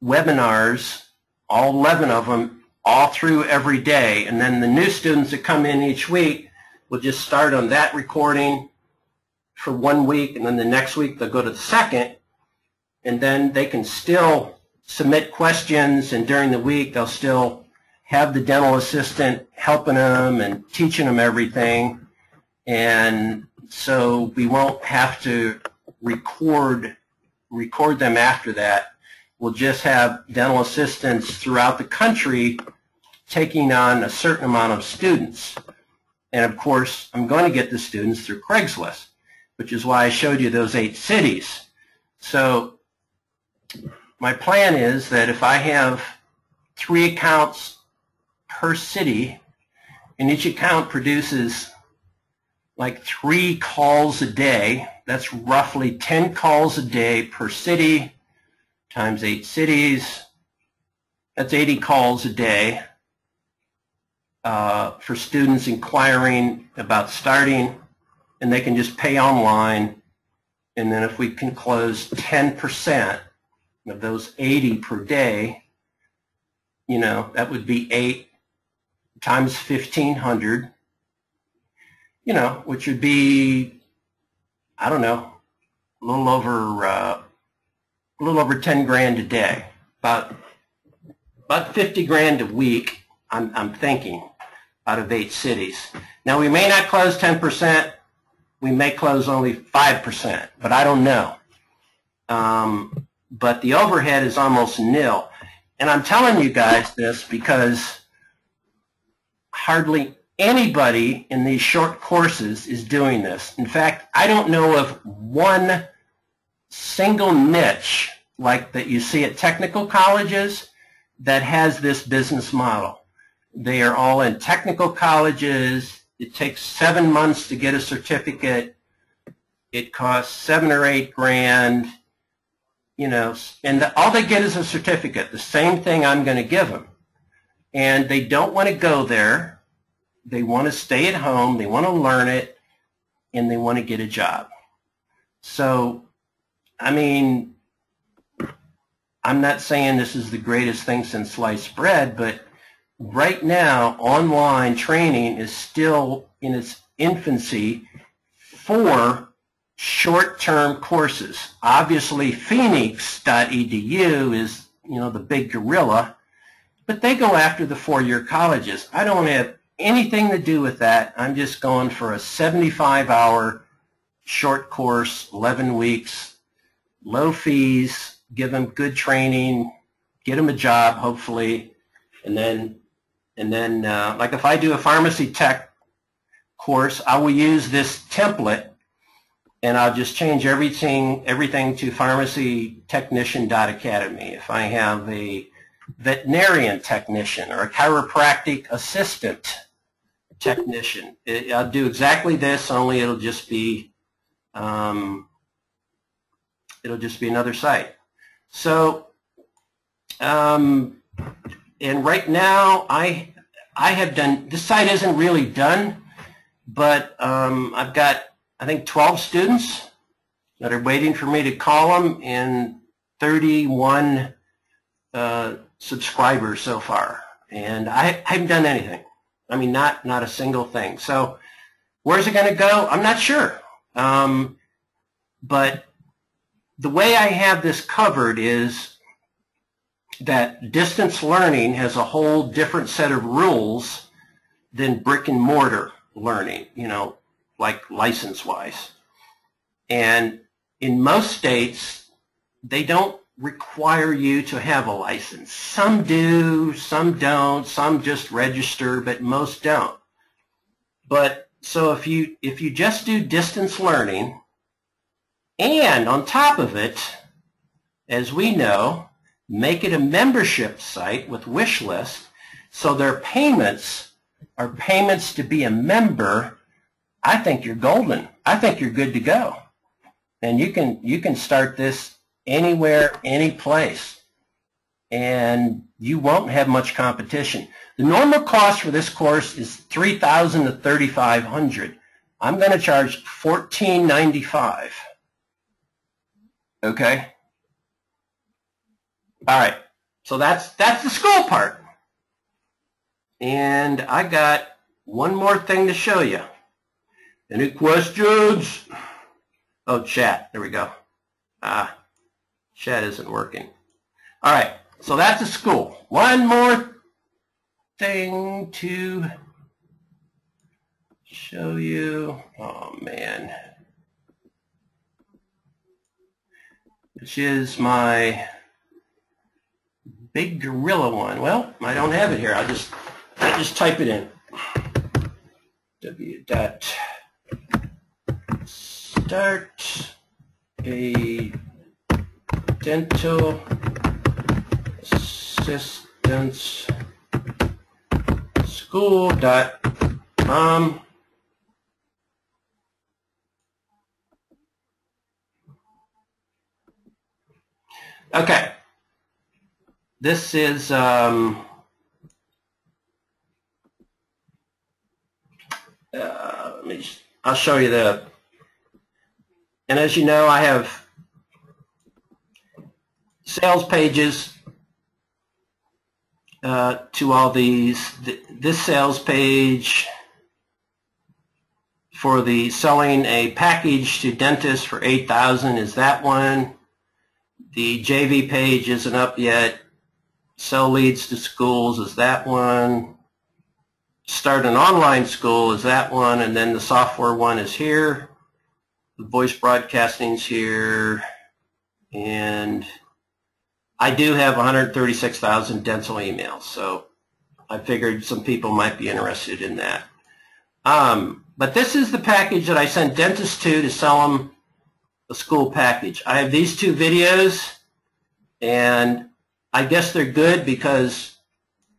webinars, all 11 of them, all through every day. And then the new students that come in each week will just start on that recording for 1 week, and then the next week they'll go to the second, and then they can still submit questions, and during the week they'll still have the dental assistant helping them and teaching them everything. And so we won't have to record them after that. We'll just have dental assistants throughout the country taking on a certain amount of students. And of course, I'm going to get the students through Craigslist, which is why I showed you those 8 cities. So my plan is that if I have 3 accounts per city, and each account produces like 3 calls a day, that's roughly 10 calls a day per city, times 8 cities, that's 80 calls a day for students inquiring about starting, and they can just pay online. And then if we can close 10% of those 80 per day, you know, that would be 8 times 1,500, you know, which would be, I don't know, a little over 10 grand a day, about 50 grand a week, I'm thinking, out of 8 cities. Now, we may not close 10%, we may close only 5%, but I don't know. But the overhead is almost nil. And I'm telling you guys this because hardly anybody in these short courses is doing this. In fact, I don't know of one single niche like that you see at technical colleges that has this business model. They are all in technical colleges. It takes 7 months to get a certificate. It costs 7 or 8 grand. you know, and all they get is a certificate, the same thing I'm going to give them. And they don't want to go there. They want to stay at home. They want to learn it, and they want to get a job. So, I mean, I'm not saying this is the greatest thing since sliced bread, but right now, online training is still in its infancy for short-term courses. Obviously, Phoenix.edu is, you know, the big gorilla, but they go after the four-year colleges. I don't have anything to do with that. I'm just going for a 75-hour short course, 11 weeks, low fees, give them good training, get them a job, hopefully, and then like if I do a pharmacy tech course, I will use this template, and I'll just change everything to pharmacytechnician.academy. If I have a veterinarian technician or a chiropractic assistant technician, I'll do exactly this, only it'll just be another site. So, and right now I have done, this site isn't really done, but I've got, I think, 12 students that are waiting for me to call them, and 31 subscribers so far. And I haven't done anything. I mean, not a single thing. So where's it going to go? I'm not sure. But the way I have this covered is that distance learning has a whole different set of rules than brick and mortar learning, you know, like license-wise. And in most states, they don't require you to have a license. Some do, some don't, some just register, but most don't. But so if you just do distance learning, and on top of it, as we know, make it a membership site with wish list, so their payments are payments to be a member, I think you're golden. I think you're good to go. And you can start this anywhere, any place, and you won't have much competition. The normal cost for this course is $3,000 to $3,500. I'm going to charge $1,495. Okay. All right. So that's the school part. And I got one more thing to show you. Any questions? Oh, chat. There we go. Chat isn't working. All right. So that's a school. One more thing to show you. Oh, man. Which is my big gorilla one. Well, I don't have it here. I just type it in. Start a dental assistance school.com. Okay. This is I'll show you the, and as you know, I have sales pages to all these. This sales page for the selling a package to dentists for $8,000 is that one. The JV page isn't up yet. Sell leads to schools is that one. Start an online school is that one, and then the software one is here. The voice broadcasting's here, and I do have 136,000 dental emails, so I figured some people might be interested in that. But this is the package that I sent dentists to sell them a school package. I have these two videos, and I guess they're good because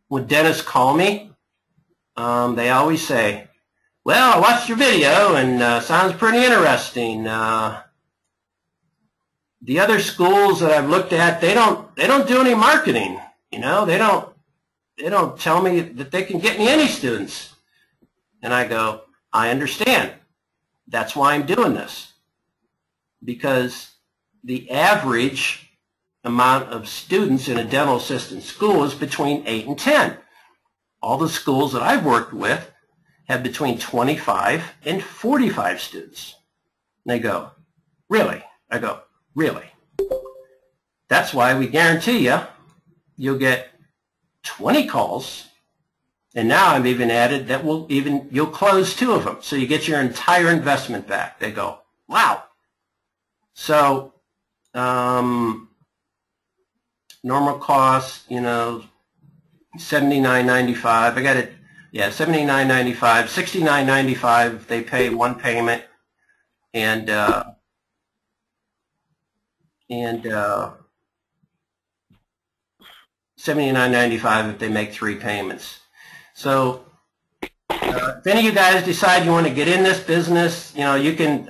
when dentists call me, they always say, well, I watched your video and sounds pretty interesting. the other schools that I've looked at, they don't do any marketing. You know, they don't tell me that they can get me any students. And I go, I understand. That's why I'm doing this. Because the average amount of students in a dental assistant school is between 8 and 10. All the schools that I've worked with have between 25 and 45 students. And they go, really? I go, really? That's why we guarantee you, you'll get 20 calls, and now I've even added that you'll close 2 of them, so you get your entire investment back. They go, wow. So normal cost, you know, $79.95. I got it, yeah, $79.95, $69.95. They pay one payment, and $79.95 if they make 3 payments. So if any of you guys decide you want to get in this business, you know,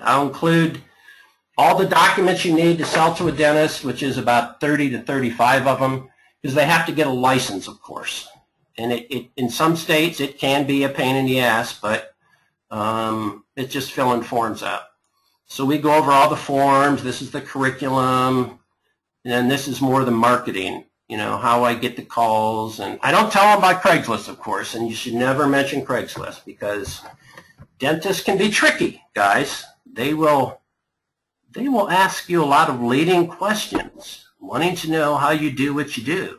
I'll include all the documents you need to sell to a dentist, which is about 30 to 35 of them, because they have to get a license, of course. And in some states, it can be a pain in the ass, but it's just filling forms out. So we go over all the forms. This is the curriculum, and then this is more the marketing, you know, how I get the calls. And I don't tell them about Craigslist, of course, and you should never mention Craigslist, because dentists can be tricky, guys. They will ask you a lot of leading questions, wanting to know how you do what you do.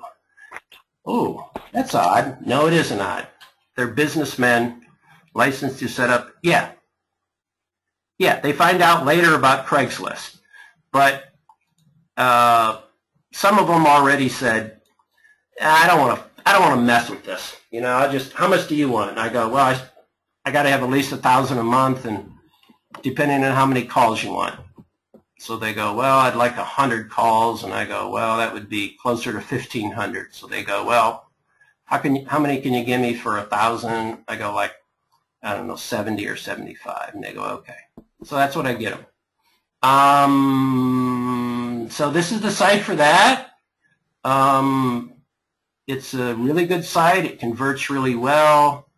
Oh, that's odd. No, it isn't odd. They're businessmen, licensed to set up. Yeah, they find out later about Craigslist. But some of them already said, I don't want to mess with this. You know, how much do you want? And I go, well, I got to have at least $1,000 a month, and depending on how many calls you want. So they go, well, I'd like 100 calls, and I go, well, that would be closer to 1,500. So they go, well, how many can you give me for 1,000? I go, like, I don't know, 70 or 75, and they go, okay. So that's what I get them. So this is the site for that. It's a really good site. It converts really well.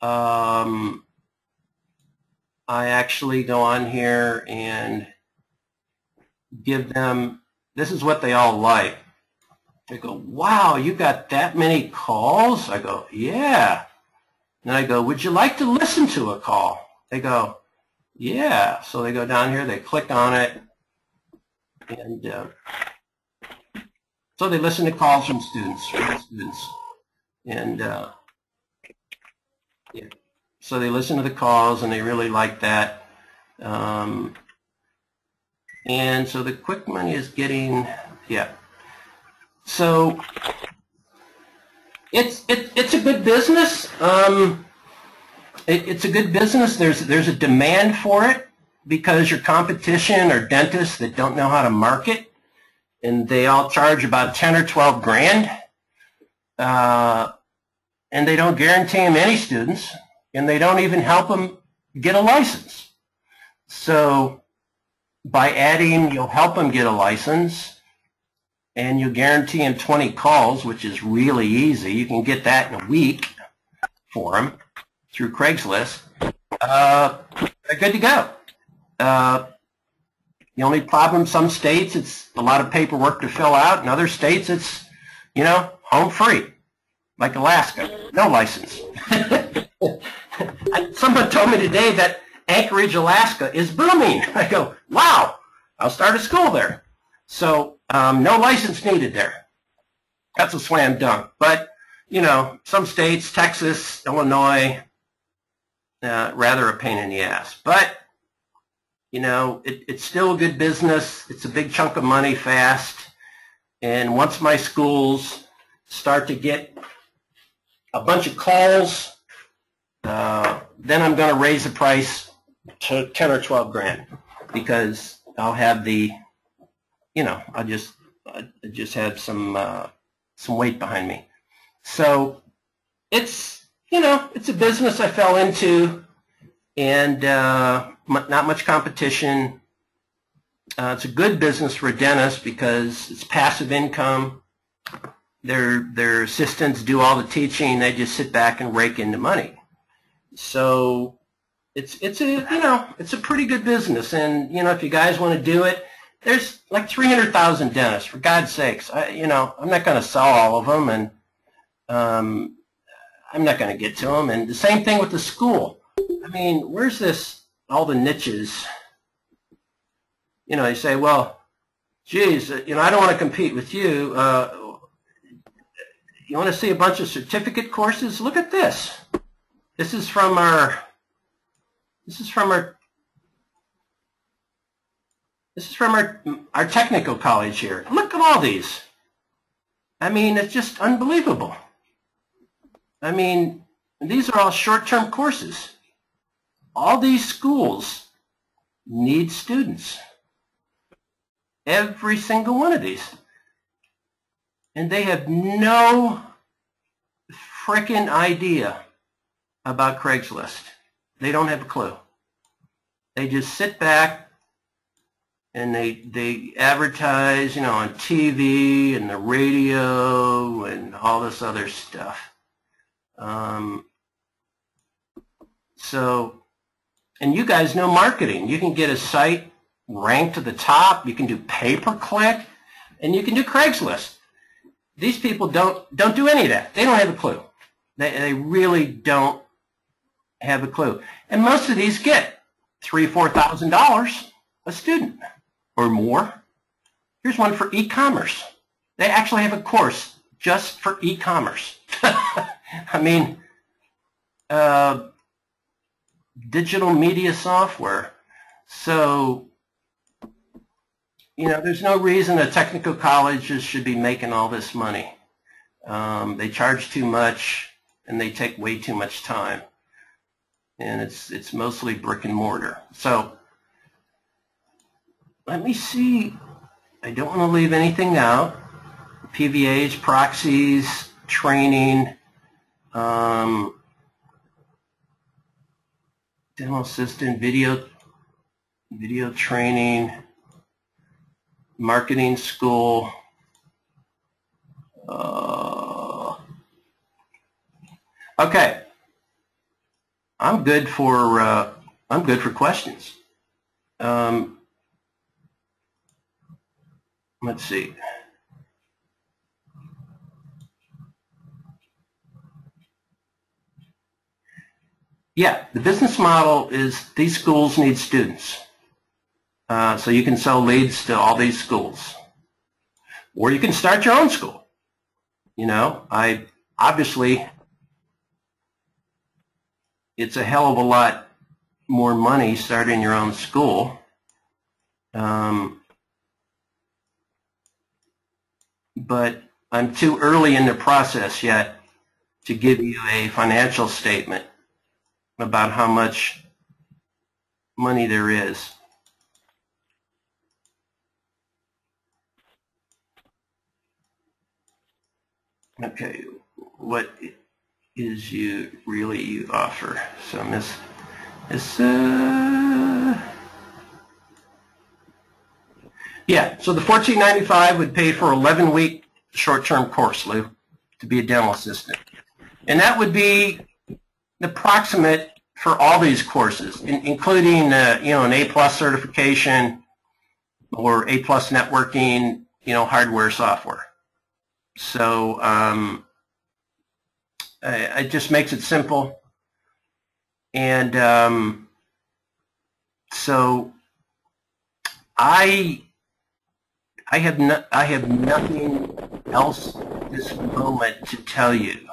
I actually go on here and give them, this is what they all like. They go, wow, you got that many calls? I go, yeah. And I go, would you like to listen to a call? They go, yeah. So they go down here, they click on it, and so they listen to calls from students, and yeah. So they listen to the calls, and they really like that. And so the quick money is getting, yeah. So it's a good business. It's a good business. There's a demand for it, because your competition are dentists that don't know how to market, and they all charge about 10 or 12 grand, and they don't guarantee them any students, and they don't even help them get a license. So by adding, you'll help them get a license, and you guarantee them 20 calls, which is really easy. You can get that in a week for them through Craigslist. They're good to go. The only problem, some states, it's a lot of paperwork to fill out. In other states, it's, you know, home free, like Alaska, no license. Someone told me today that Anchorage, Alaska is booming. I go, wow, I'll start a school there. So no license needed there. That's a slam dunk. But, you know, some states, Texas, Illinois, rather a pain in the ass. But, you know, it's still a good business. It's a big chunk of money fast. And once my schools start to get a bunch of calls, then I'm going to raise the price to 10 or 12 grand, because I'll have the, you know, I just have some weight behind me. So it's, you know, it's a business I fell into, and not much competition. It's a good business for a dentist because it's passive income. Their assistants do all the teaching. They just sit back and rake in the money. So it's a pretty good business. And if you guys want to do it, there's like 300,000 dentists. For God's sakes, I'm not going to sell all of them, and I'm not going to get to them. And the same thing with the school. I mean, where's this? All the niches. You say, well, geez, I don't want to compete with you. You want to see a bunch of certificate courses? Look at this. This is from our technical college here. Look at all these. I mean, it's just unbelievable. I mean, these are all short-term courses. All these schools need students. Every single one of these. And they have no frickin' idea about Craigslist. They don't have a clue. They just sit back and they advertise, on TV and the radio and all this other stuff. And you guys know marketing. You can get a site ranked to the top. You can do pay-per-click, and you can do Craigslist. These people don't do any of that. They don't have a clue. They really don't have a clue. And most of these get $3,000, $4,000 a student or more. Here's one for e-commerce. They actually have a course just for e-commerce. I mean, digital media software. So, there's no reason that technical colleges should be making all this money. They charge too much, and they take way too much time. And it's mostly brick and mortar. So, let me see. I don't want to leave anything out. PVAs, proxies, training, dental assistant, video training, marketing school. Okay, I'm good for questions. Let's see. Yeah, the business model is these schools need students. So you can sell leads to all these schools. Or you can start your own school. Obviously, it's a hell of a lot more money starting your own school. But I'm too early in the process yet to give you a financial statement about how much money there is. Okay, what is you offer? So yeah, so the $14.95 would pay for an 11-week short-term course, Lou, to be a dental assistant. And that would be approximate for all these courses, including an A+ certification or A+ networking, hardware, software. So it just makes it simple. And so I have nothing else at this moment to tell you.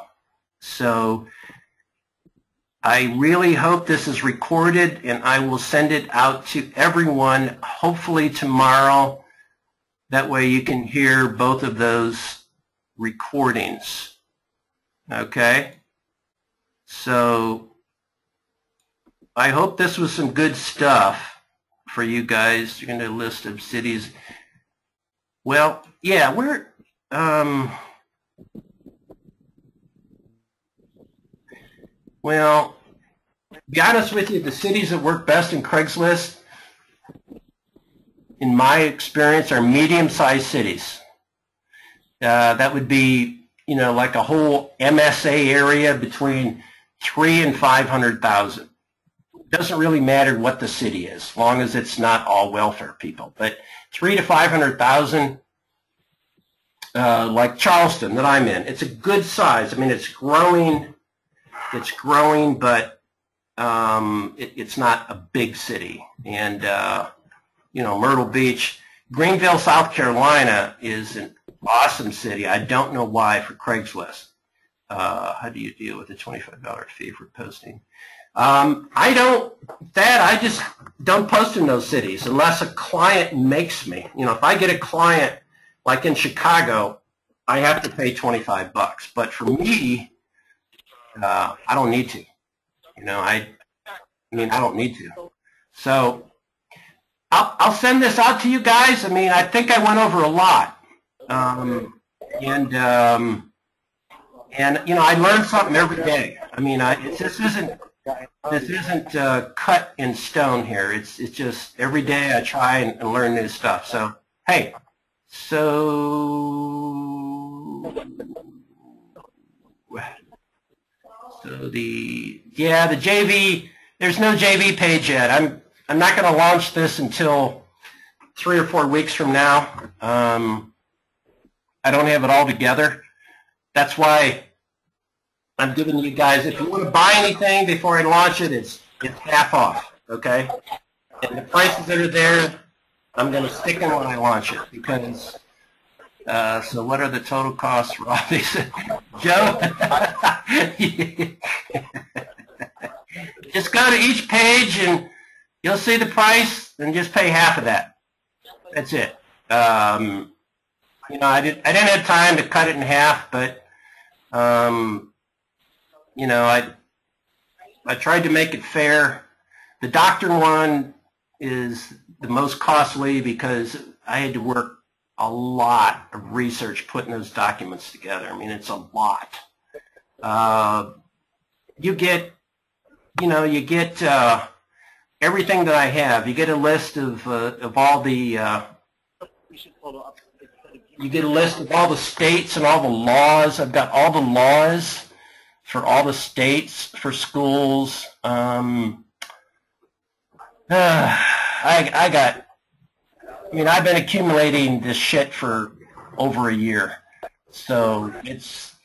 So I really hope this is recorded, and I will send it out to everyone hopefully tomorrow. That way you can hear both of those recordings. Okay? So I hope this was some good stuff for you guys. You're going to list of cities. Well, yeah, we're well, to be honest with you, the cities that work best in Craigslist, in my experience, are medium-sized cities. That would be, you know, like a whole MSA area between 300,000 and 500,000. It doesn't really matter what the city is, as long as it's not all welfare people. But 300,000 to 500,000, like Charleston that I'm in, it's a good size. I mean, it's growing, but it's not a big city. And you know, Myrtle Beach, Greenville, South Carolina is an awesome city. I don't know why for Craigslist. How do you deal with the $25 fee for posting? I just don't post in those cities unless a client makes me. You know, if I get a client like in Chicago, I have to pay $25. But for me, I don't need to. You know, I mean, I don't need to. So I'll send this out to you guys. I mean, I think I went over a lot. And you know, I learn something every day. I mean, this isn't cut in stone here. It's just every day I try and learn new stuff. So hey, the JV. There's no JV page yet. I'm not going to launch this until 3 or 4 weeks from now. I don't have it all together. That's why I'm giving you guys, if you want to buy anything before I launch it, it's half off, okay? And the prices that are there, I'm going to stick in when I launch it because, so what are the total costs for all these? Joe? Just go to each page and you'll see the price and just pay half of that. That's it. You know, I didn't have time to cut it in half, but you know, I tried to make it fair. The doctrine one is the most costly because I had to work a lot of research putting those documents together. I mean, it's a lot. You get everything that I have. You get a list of all the. You get a list of all the states and all the laws. I've got all the laws for all the states for schools. I mean, I've been accumulating this shit for over a year, so it's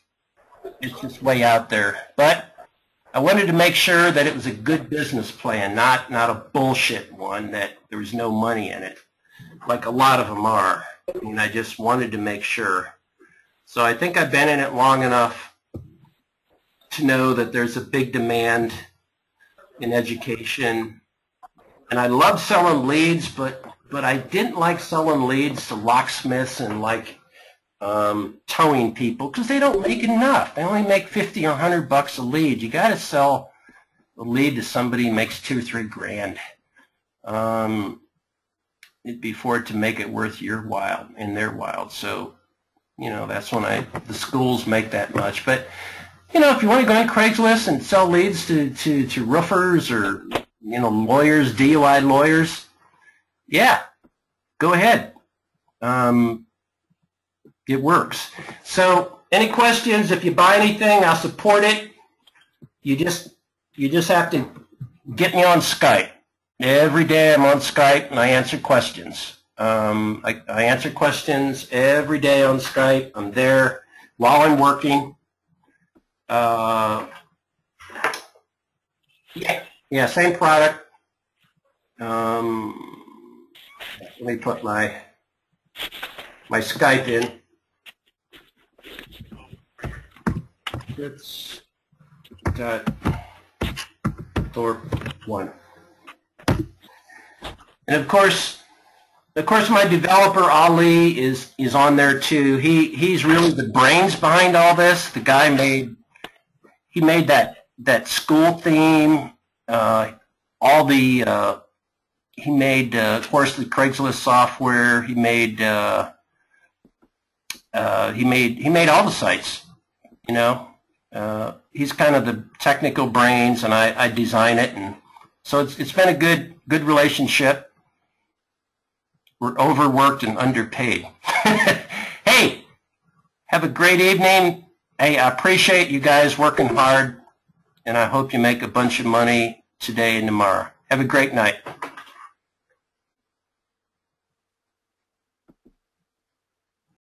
just way out there. But I wanted to make sure that it was a good business plan, not a bullshit one that there was no money in it, like a lot of them are. I mean, I just wanted to make sure. So I think I've been in it long enough to know that there's a big demand in education. And I love selling leads, but I didn't like selling leads to locksmiths and like towing people because they don't make enough. They only make $50 or $100 a lead. You got to sell a lead to somebody who makes $2 or $3 grand. It'd be for it to make it worth your while and their while. So, you know, that's when the schools make that much. But, you know, if you want to go on Craigslist and sell leads to roofers or, you know, lawyers, DUI lawyers, yeah, go ahead. It works. So, any questions? If you buy anything, I'll support it. You just have to get me on Skype. Every day I'm on Skype and I answer questions. I answer questions every day on Skype. I'm there while I'm working. Yeah, same product. Let me put my Skype in. It's Thorpe1. And of course, my developer Ali is on there too. He's really the brains behind all this. The guy made that school theme. He made of course the Craigslist software. He made all the sites. You know, he's kind of the technical brains, and I design it, and so it's been a good relationship. we're overworked and underpaid. Hey, have a great evening. Hey, I appreciate you guys working hard, and I hope you make a bunch of money today and tomorrow. Have a great night.